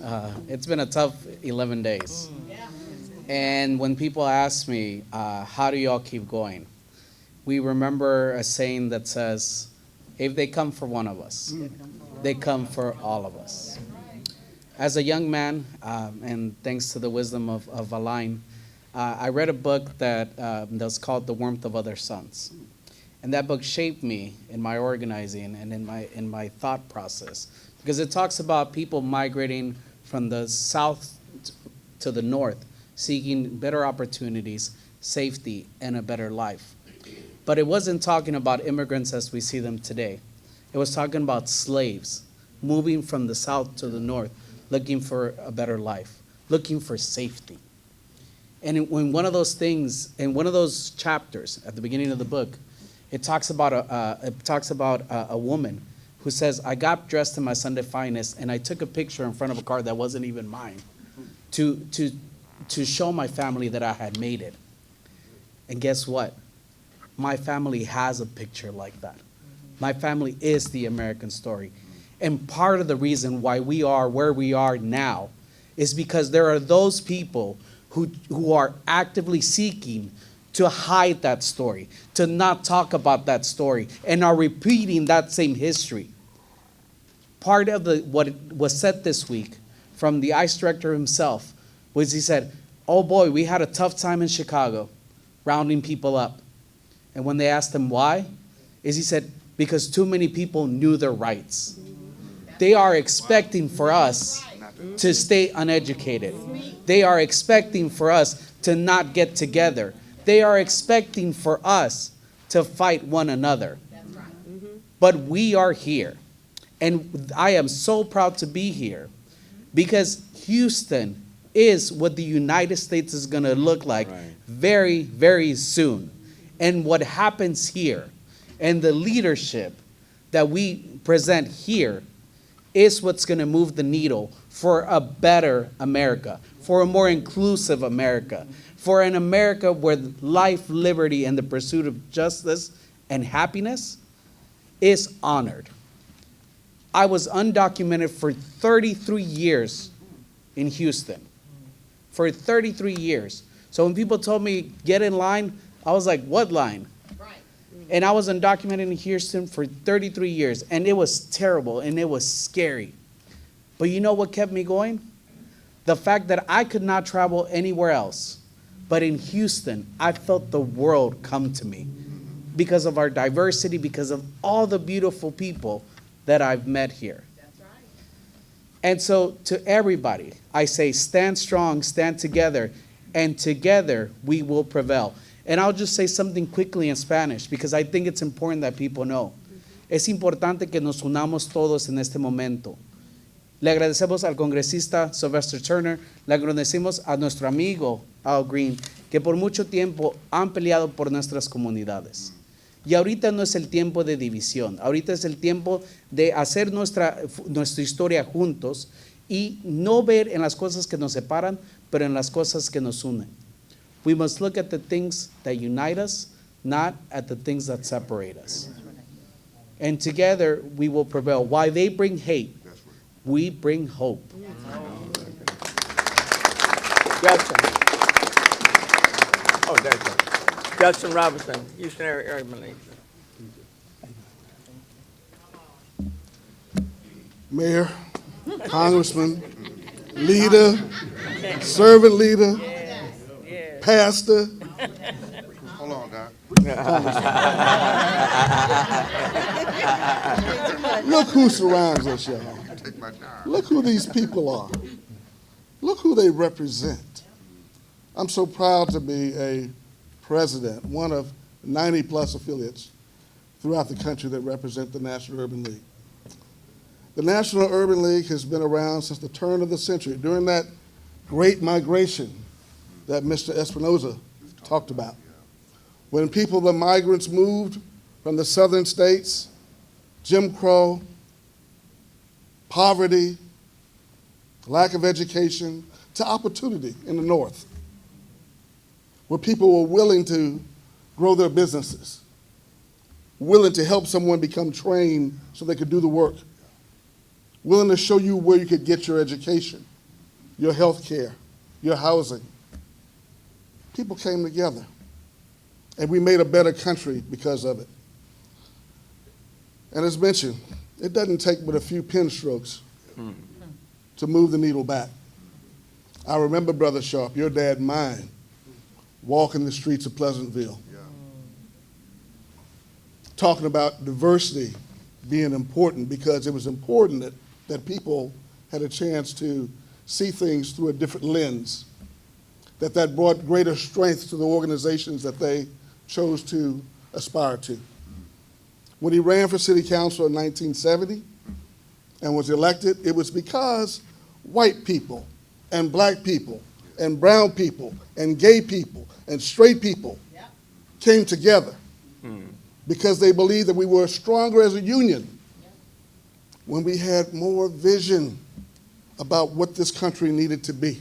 It's been a tough 11 days. And when people ask me, how do y'all keep going? We remember a saying that says, if they come for one of us, they come for all of us. As a young man, and thanks to the wisdom of Alain, I read a book that was called The Warmth of Other Suns. And that book shaped me in my organizing and in my thought process, because it talks about people migrating from the south to the north, seeking better opportunities, safety, and a better life. But it wasn't talking about immigrants as we see them today. It was talking about slaves moving from the south to the north, looking for a better life, looking for safety. And in one of those things, in one of those chapters at the beginning of the book, it talks about a woman who says, I got dressed in my Sunday finest and I took a picture in front of a car that wasn't even mine to show my family that I had made it. And guess what? My family has a picture like that. My family is the American story. And part of the reason why we are where we are now is because there are those people who are actively seeking to hide that story, to not talk about that story, and are repeating that same history. Part of what was said this week from the ICE director himself was he said, oh boy, we had a tough time in Chicago rounding people up. And when they asked him why, he said, because too many people knew their rights. They are expecting for us to stay uneducated. They are expecting for us to not get together. They are expecting for us to fight one another. But we are here. And I am so proud to be here because Houston is what the United States is going to look like very, very soon. And what happens here and the leadership that we present here is what's going to move the needle for a better America, for a more inclusive America, for an America where life, liberty, and the pursuit of justice and happiness is honored. I was undocumented for 33 years in Houston. For 33 years. So when people told me, get in line, I was like, what line? And I was undocumented in Houston for 33 years, and it was terrible, and it was scary. But you know what kept me going? The fact that I could not travel anywhere else. But in Houston, I felt the world come to me because of our diversity, because of all the beautiful people that I've met here. That's right. And so to everybody, I say, stand strong, stand together, and together we will prevail. And I'll just say something quickly in Spanish because I think it's important that people know. Es importante que nos unamos todos en este momento. Le agradecemos al congresista Sylvester Turner, le agradecemos a nuestro amigo Al Green, que por mucho tiempo han peleado por nuestras comunidades. Y ahorita no es el tiempo de división, ahorita es el tiempo de hacer nuestra historia juntos y no ver en las cosas que nos separan, pero en las cosas que nos unen. We must look at the things that unite us, not at the things that separate us. And together we will prevail. While they bring hate, we bring hope. Justin. Oh, there you go. Justin Robinson, Houston Area Urban League. Mayor, Congressman, leader, servant leader, pastor. Hold on, Doc. Look who surrounds us, y'all. Take my time. Look who these people are. Look who they represent. I'm so proud to be a president, one of 90-plus affiliates throughout the country that represent the National Urban League. The National Urban League has been around since the turn of the century, during that great migration that Mr. Espinoza talked about. When people, the migrants, moved from the southern states, Jim Crow, poverty, lack of education, to opportunity in the north, where people were willing to grow their businesses, willing to help someone become trained so they could do the work, willing to show you where you could get your education, your health care, your housing. people came together, and we made a better country because of it. And as mentioned, it doesn't take but a few pen strokes to move the needle back. I remember, Brother Sharp, your dad and mine, walking the streets of Pleasantville, talking about diversity being important, because it was important that people had a chance to see things through a different lens, that brought greater strength to the organizations that they chose to aspire to. When he ran for city council in 1970 and was elected, it was because white people and black people and brown people and gay people and straight people came together because they believed that we were stronger as a union when we had more vision about what this country needed to be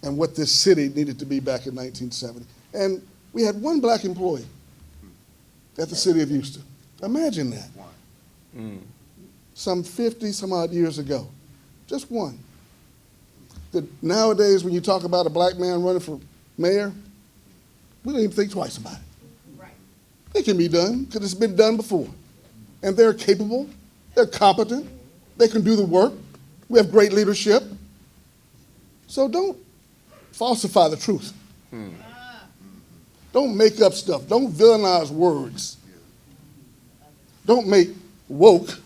and what this city needed to be back in 1970. And we had one black employee at the city of Houston. Imagine that. Some 50 some odd years ago. Just one. Nowadays, when you talk about a black man running for mayor, we don't even think twice about it. Right. It can be done because it's been done before. And they're capable, they're competent, they can do the work. We have great leadership. So don't falsify the truth. Don't make up stuff. Don't villainize words. Don't make woke,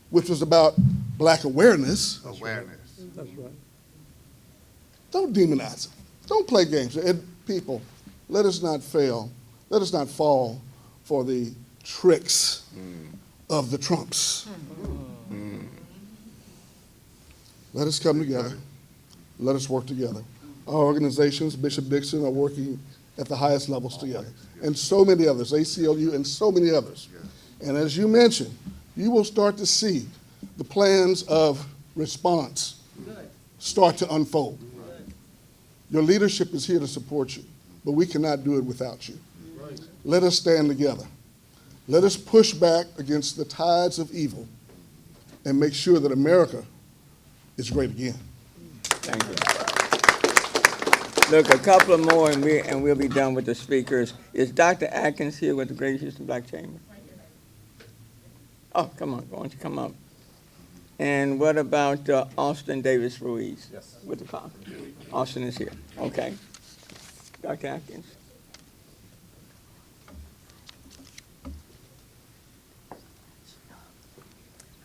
which was about black awareness. That's right. Don't demonize it. Don't play games. People, let us not fail. Let us not fall for the tricks of the Trumps. Let us come together. Let us work together. Our organizations, Bishop Dixon, are working at the highest levels together. And so many others, ACLU and so many others. And as you mentioned, you will start to see the plans of response start to unfold. Your leadership is here to support you, but we cannot do it without you. Let us stand together. Let us push back against the tides of evil and make sure that America is great again. Thank you. Look, a couple of more and we'll be done with the speakers. Is Dr. Atkins here with the Greater Houston Black Chamber? Oh, come on, why don't you come up? And what about Austin Davis Ruiz? Yes. With the Congress? Austin is here. Okay. Dr. Atkins.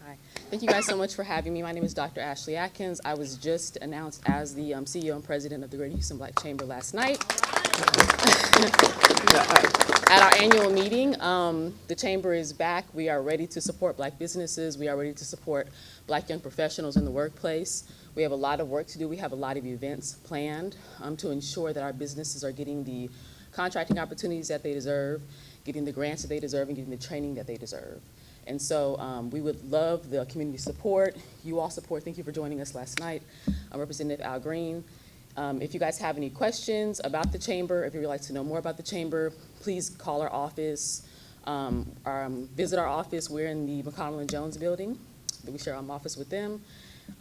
Hi. Thank you guys so much for having me. My name is Dr. Ashley Atkins. I was just announced as the CEO and president of the Greater Houston Black Chamber last night. At our annual meeting, the Chamber is back. We are ready to support black businesses. We are ready to support black young professionals in the workplace. We have a lot of work to do. We have a lot of events planned to ensure that our businesses are getting the contracting opportunities that they deserve, getting the grants that they deserve, and getting the training that they deserve. And so we would love the community support, you all support. Thank you for joining us last night. Representative Al Green. If you guys have any questions about the Chamber, if you would like to know more about the Chamber, please call our office, visit our office. We're in the McConnell and Jones building. We share our office with them.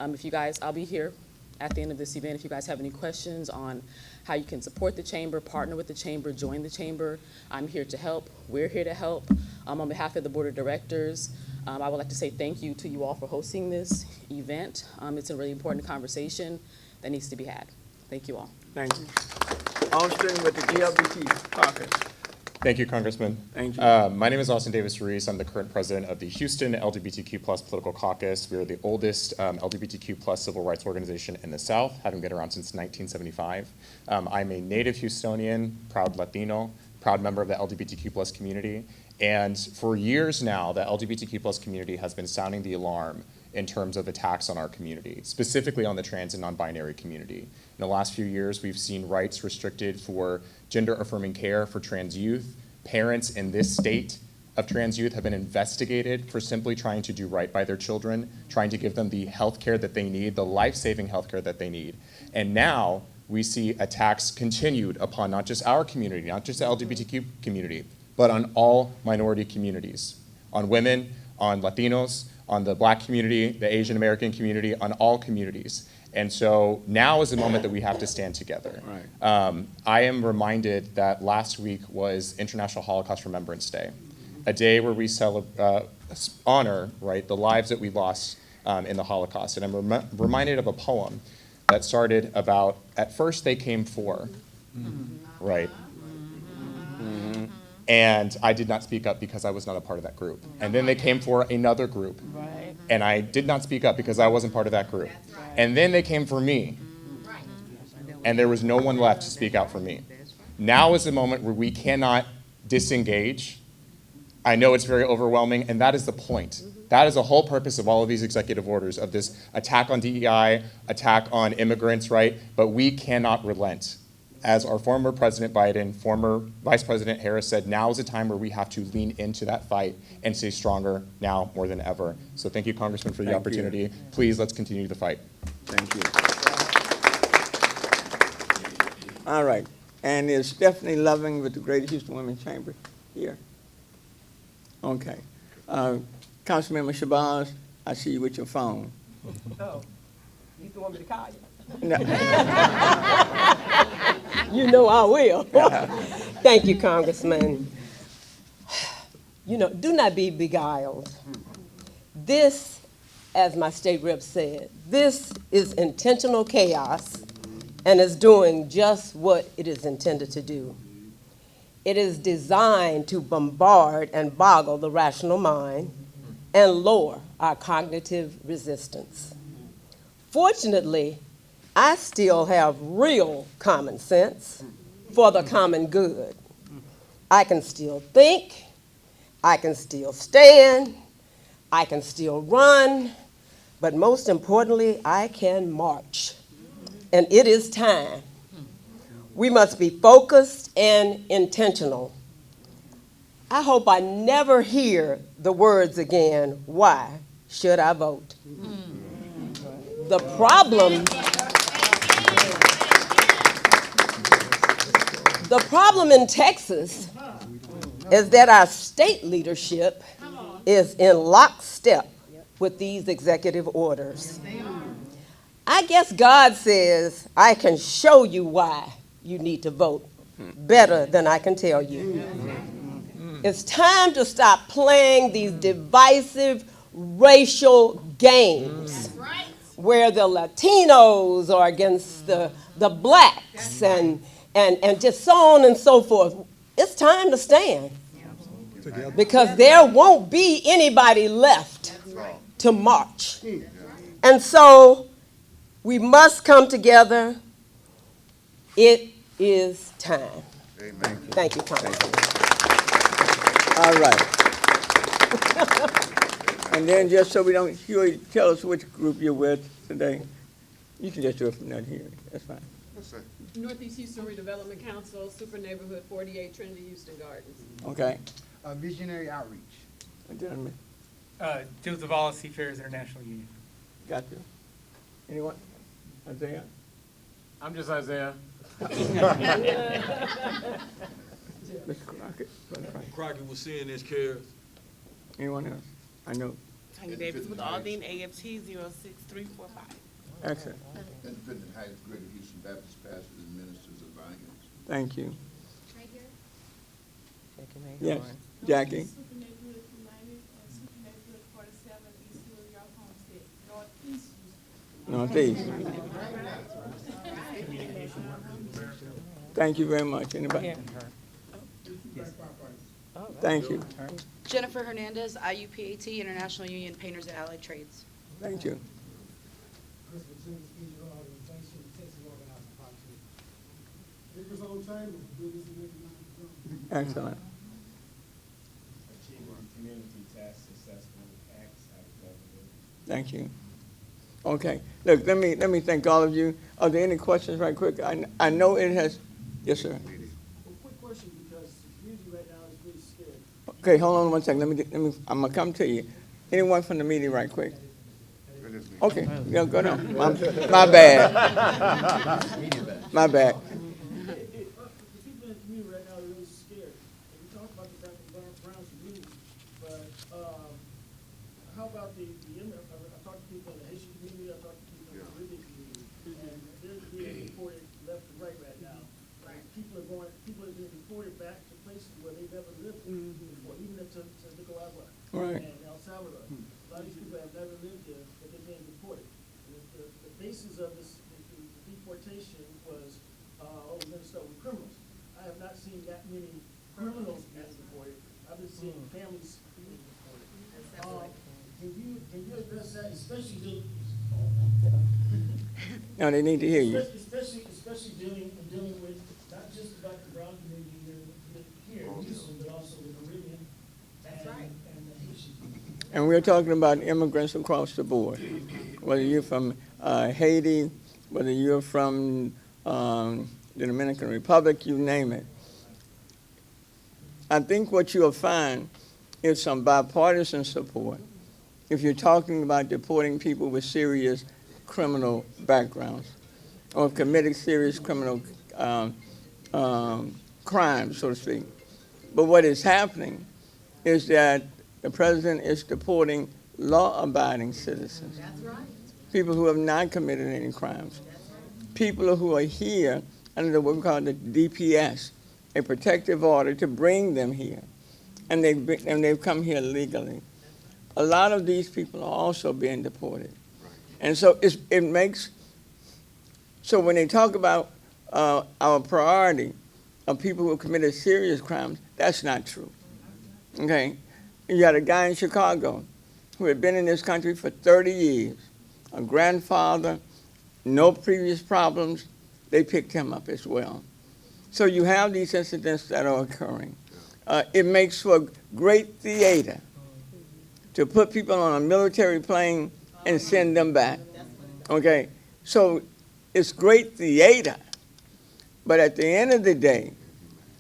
If you guys, I'll be here at the end of this event. If you guys have any questions on how you can support the Chamber, partner with the Chamber, join the Chamber, I'm here to help. We're here to help. On behalf of the Board of Directors, I would like to say thank you to you all for hosting this event. It's a really important conversation that needs to be had. Thank you all. Thank you. Austin with the GLBT caucus. Thank you, Congressman. Thank you. My name is Austin Davis Ruiz. I'm the current president of the Houston LGBTQ+ Political Caucus. We are the oldest LGBTQ+ civil rights organization in the South, having been around since 1975. I'm a native Houstonian, proud Latino, proud member of the LGBTQ+ community. And for years now, the LGBTQ+ community has been sounding the alarm in terms of attacks on our community, specifically on the trans and non-binary community. In the last few years, we've seen rights restricted for gender-affirming care for trans youth. Parents in this state of trans youth have been investigated for simply trying to do right by their children, trying to give them the health care that they need, the life-saving health care that they need. And now we see attacks continued upon not just our community, not just the LGBTQ community, but on all minority communities, on women, on Latinos, on the Black community, the Asian American community, on all communities. And so now is the moment that we have to stand together. Right. I am reminded that last week was International Holocaust Remembrance Day, a day where we honor, right, the lives that we lost in the Holocaust. And I'm reminded of a poem that started about, at first they came for, right? And I did not speak up because I was not a part of that group. And then they came for another group. Right. And I did not speak up because I wasn't part of that group. And then they came for me. And there was no one left to speak out for me. Now is the moment where we cannot disengage. I know it's very overwhelming, and that is the point. That is the whole purpose of all of these executive orders, of this attack on DEI, attack on immigrants, right? But we cannot relent. As our former President Biden, former Vice President Harris said, now is a time where we have to lean into that fight and stay stronger now more than ever. So thank you, Congressman, for the opportunity. Please, let's continue the fight. Thank you. All right. And is Stephanie Loving with the Greater Houston Women's Chamber here? Okay. Councilmember Shabazz, I see you with your phone. Oh, you don't want me to call you? No. You know I will. Thank you, Congressman. You know, do not be beguiled. This, as my state rep said, this is intentional chaos and is doing just what it is intended to do. It is designed to bombard and boggle the rational mind and lower our cognitive resistance. Fortunately, I still have real common sense for the common good. I can still think, I can still stand, I can still run, but most importantly, I can march. And it is time. We must be focused and intentional. I hope I never hear the words again, why should I vote? The problem in Texas is that our state leadership is in lockstep with these executive orders. I guess God says, I can show you why you need to vote better than I can tell you. It's time to stop playing these divisive racial games where the Latinos are against the blacks and just so on and so forth. It's time to stand because there won't be anybody left to march. And so we must come together. It is time. Amen. Thank you, Congressman. All right. And then just so we don't hear you, tell us which group you're with today. You can just do it from that here. That's fine. Northeast Houston Redevelopment Council, Super Neighborhood 48, Trinity Houston Gardens. Okay. Visionary Outreach. Gentlemen, Joseph Wallace Seafarers International Union. got you. Anyone? Isaiah? I'm just Isaiah. Mr. Crockett? Crockett was seeing this cares. Anyone else? I know. Tanya Davis with Aldine, AFT 06345. Excellent. Independent Heights, Greater Houston Baptist Pastors and Ministers of Vineyards. Thank you. Right here. Yes, Jackie? Super Neighborhood United and Super Neighborhood 47, East Hill York Homestead, Northeast. Northeast. Thank you very much. Anybody? Thank you. Jennifer Hernandez, IUPAT, International Union Painters and Allied Trades. Thank you. Excellent. Thank you. Okay. Look, let me thank all of you. Are there any questions right quick? I know it has, yes, sir. Quick question, because the community right now is really scared. Okay, hold on one second. I'm gonna come to you. Anyone from the media right quick? Okay, go down. My bad. My bad. The people in the community right now are really scared. And we talk about the fact that Brown community, but how about the I talk to people in the Haitian community, I talk to people in the Caribbean community. they're being deported left and right now. People are being deported back to places where they never lived before, even to Nicaragua Right. and El Salvador. A lot of these people have never lived there, but they're being deported. And the basis of this, the deportation was, we're gonna start with criminals. I have not seen that many criminals being deported. I've been seeing families being deported. Can you address that, especially No, they need to hear you. especially dealing with not just about the brown community here in Houston, but also the Caribbean and the Haitian. And we're talking about immigrants across the board, whether you're from Haiti, whether you're from the Dominican Republic, you name it. I think what you'll find is some bipartisan support if you're talking about deporting people with serious criminal backgrounds or have committed serious criminal crimes, so to speak. But what is happening is that the president is deporting law-abiding citizens. That's right. People who have not committed any crimes. People who are here under what we call the DPS, a protective order to bring them here. And they've come here legally. A lot of these people are also being deported. And so it makes, so when they talk about our priority of people who have committed serious crimes, that's not true, okay? You had a guy in Chicago who had been in this country for 30 years, a grandfather, no previous problems, they picked him up as well. So you have these incidents that are occurring. It makes for great theater to put people on a military plane and send them back, okay? So it's great theater, but at the end of the day,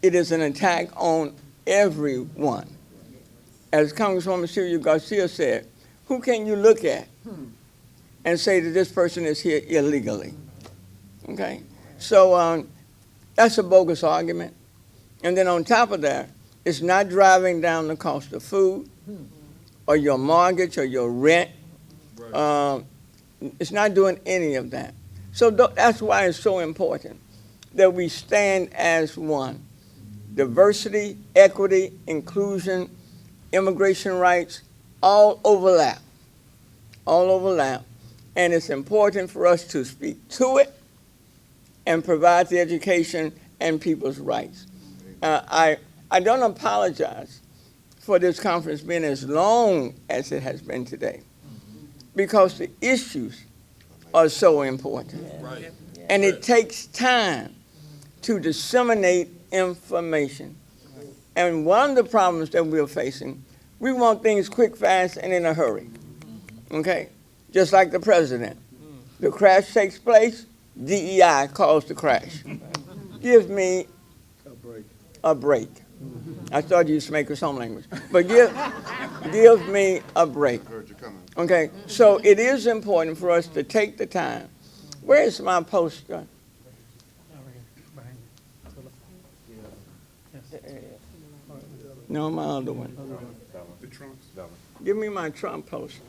it is an attack on everyone. As Congresswoman Sylvia Garcia said, who can you look at and say that this person is here illegally, okay? So that's a bogus argument. And then on top of that, it's not driving down the cost of food or your mortgage or your rent. It's not doing any of that. So that's why it's so important that we stand as one. Diversity, equity, inclusion, immigration rights, all overlap. All overlap. And it's important for us to speak to it and provide the education and people's rights. I don't apologize for this conference being as long as it has been today, because the issues are so important. Right. And it takes time to disseminate information. And one of the problems that we're facing, we want things quick, fast, and in a hurry, okay? Just like the president. The crash takes place, DEI calls the crash. Give me a break. I thought you used to make us home language. But give me a break. Okay, so it is important for us to take the time. Where is my poster? No, my other one. The trunks. Give me my Trump poster.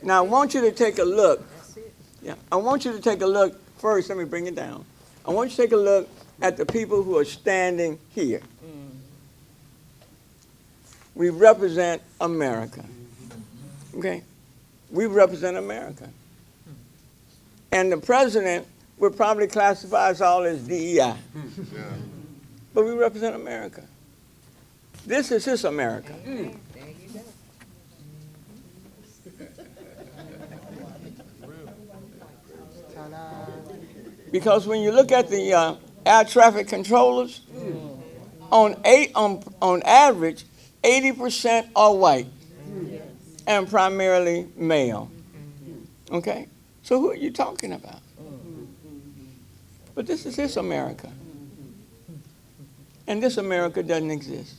Now, I want you to take a look. Yeah, I want you to take a look. First, let me bring it down. I want you to take a look at the people who are standing here. We represent America. Okay? We represent America. And the president would probably classify us all as DEI. But we represent America. This is his America. Because when you look at the air traffic controllers, on average, 80% are white and primarily male. Okay? So who are you talking about? But this is his America. And this America doesn't exist.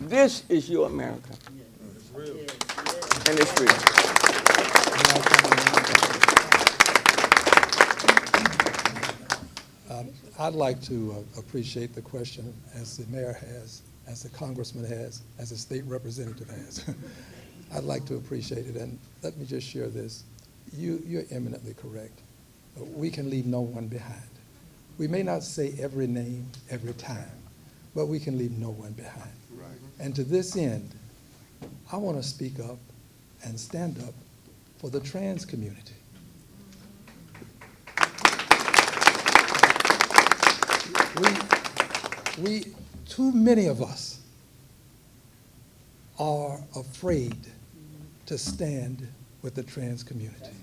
This is your America. And it's real. I'd like to appreciate the question, as the mayor has as the congressman has, as the state representative has. I'd like to appreciate it, and let me just share this. You're eminently correct. We can leave no one behind. We may not say every name every time, but we can leave no one behind. Right. And to this end, I want to speak up and stand up for the trans community. Too many of us are afraid to stand with the trans community.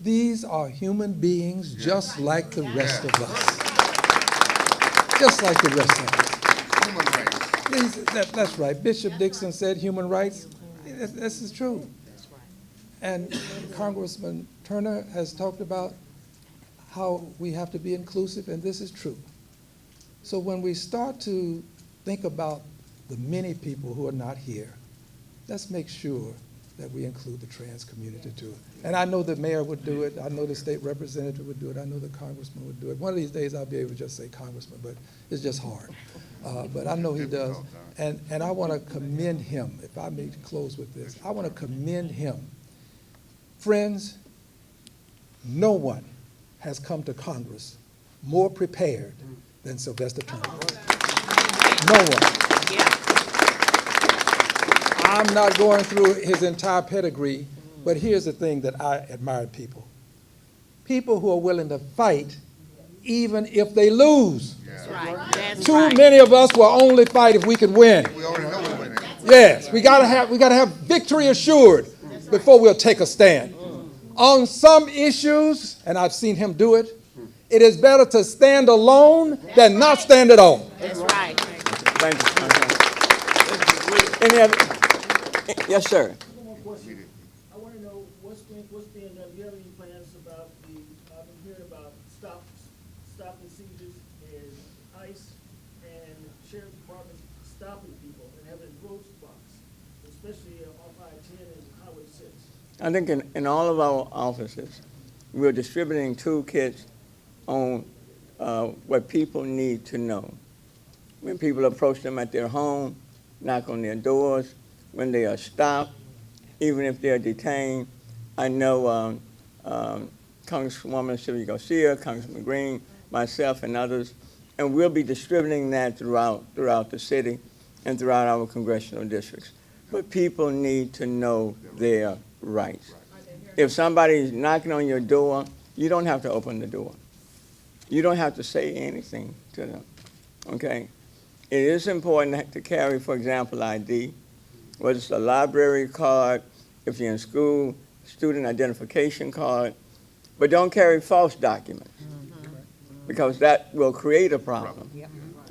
These are human beings just like the rest of us. Just like the rest of us. Human rights. That's right. Bishop Dixon said human rights. This is true. And Congressman Turner has talked about how we have to be inclusive, and this is true. So when we start to think about the many people who are not here, let's make sure that we include the trans community too. And I know the mayor would do it. I know the state representative would do it. I know the congressman would do it. One of these days I'll be able to just say congressman, but it's just hard. But I know he does. And I want to commend him, if I may close with this. I want to commend him. Friends, no one has come to Congress more prepared than Sylvester Turner. No one. I'm not going through his entire pedigree, but here's the thing that I admire people. People who are willing to fight even if they lose. That's right. That's Too right. many of us will only fight if we can win. We already know we're winning. Yes, we gotta have victory assured before we'll take a stand. On some issues, and I've seen him do it, it is better to stand alone than not stand at all. That's right. Thank you. Any other? Yes, sir. One more question. I want to know what's being, do you have any plans about I've been hearing about stopping seizures and ICE and sheriff departments stopping people and having roadblocks, especially off I-10 and Highway 6. I think in all of our offices, we're distributing toolkits on what people need to know. When people approach them at their home, knock on their doors, when they are stopped, even if they're detained. I know Congresswoman Sylvia Garcia, Congressman Green, myself, and others, and we'll be distributing that throughout the city and throughout our congressional districts. But people need to know their rights. If somebody's knocking on your door, you don't have to open the door. You don't have to say anything to them, okay? It is important to carry, for example, ID, whether it's a library card, if you're in school, student identification card, but don't carry false documents because that will create a problem,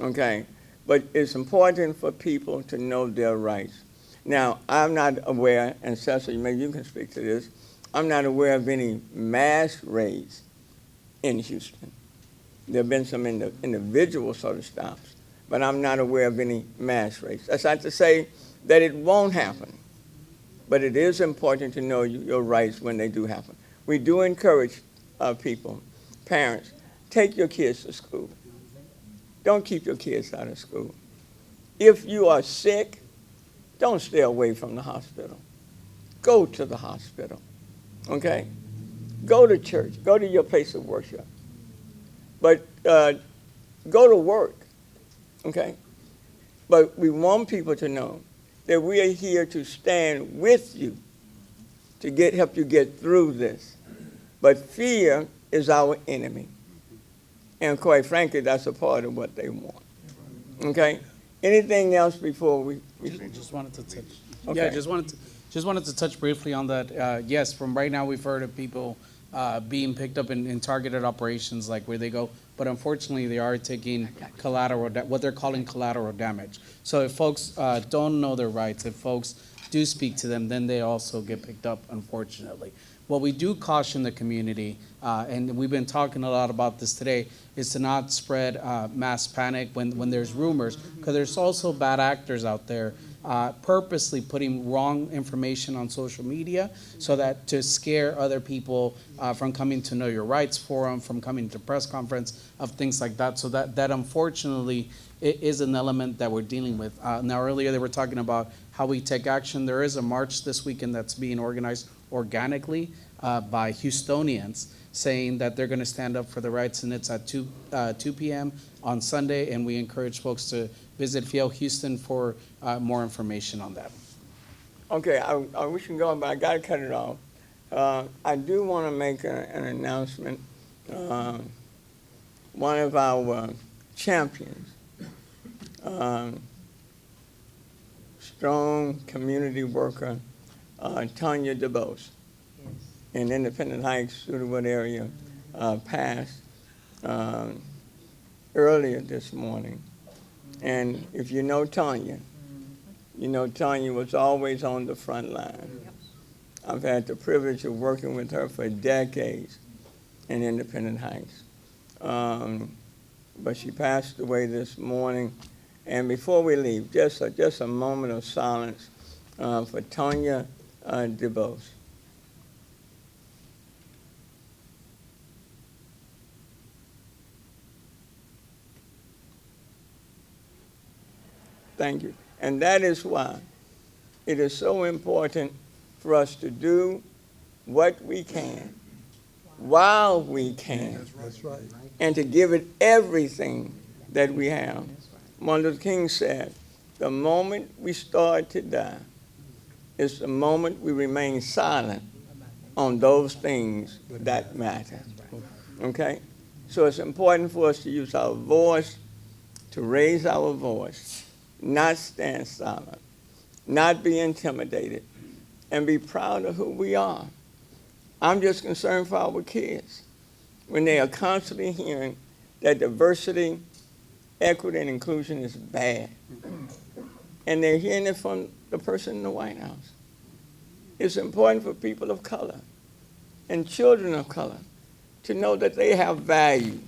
okay? But it's important for people to know their rights. Now, I'm not aware, and Cecil, maybe you can speak to this, I'm not aware of any mass raids in Houston. There have been some individual sort of stops, but I'm not aware of any mass raids. That's not to say that it won't happen, but it is important to know your rights when they do happen. We do encourage people, parents, take your kids to school. Don't keep your kids out of school. If you are sick, don't stay away from the hospital. Go to the hospital, okay? Go to church. Go to your place of worship. But go to work, okay? But we want people to know that we are here to stand with you to help you get through this. But fear is our enemy. And quite frankly, that's a part of what they want, okay? Anything else before we Just wanted to touch. Okay. Yeah, just wanted to touch briefly on that. Yes, from right now we've heard of people being picked up in targeted operations, like where they go, but unfortunately they are taking what they're calling collateral damage. So if folks don't know their rights, if folks do speak to them, then they also get picked up, unfortunately. What we do caution the community, and we've been talking a lot about this today, is to not spread mass panic when there's rumors, because there's also bad actors out there purposely putting wrong information on social media so that to scare other people from coming to Know Your Rights Forum, from coming to press conference, of things like that. So that unfortunately is an element that we're dealing with. Now earlier they were talking about how we take action. There is a march this weekend that's being organized organically by Houstonians, saying that they're going to stand up for the rights, and it's at 2 p.m. on Sunday, and we encourage folks to visit Fiel Houston for more information on that. Okay, I wish you go, but I got to cut it off. I do want to make an announcement. One of our champions, strong community worker, Tanya DeBose, in Independent Heights, Sugarwood area, passed earlier this morning. And if you know Tanya, you know Tanya was always on the front line. I've had the privilege of working with her for decades in Independent Heights. But she passed away this morning. And before we leave, just a moment of silence for Tanya DeBose. Thank you. And that is why it is so important for us to do what we can while we can. That's right. And to give it everything that we have. Martin Luther King said, the moment we start to die is the moment we remain silent on those things that matter. Okay? So it's important for us to use our voice, to raise our voice, not stand silent, not be intimidated, and be proud of who we are. I'm just concerned for our kids when they are constantly hearing that diversity, equity, and inclusion is bad. And they're hearing it from the person in the White House. It's important for people of color and children of color to know that they have value,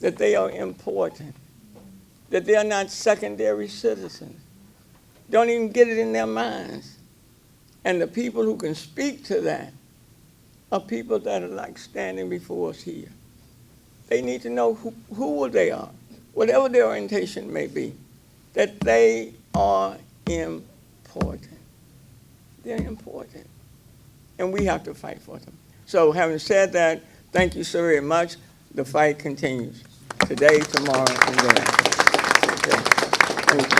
that they are important, that they are not secondary citizens. Don't even get it in their minds. And the people who can speak to that are people that are like standing before us here. They need to know who they are, whatever their orientation may be, that they are important. They're important. And we have to fight for them. So having said that, thank you so very much. The fight continues today, tomorrow, and then. Okay. Thank you.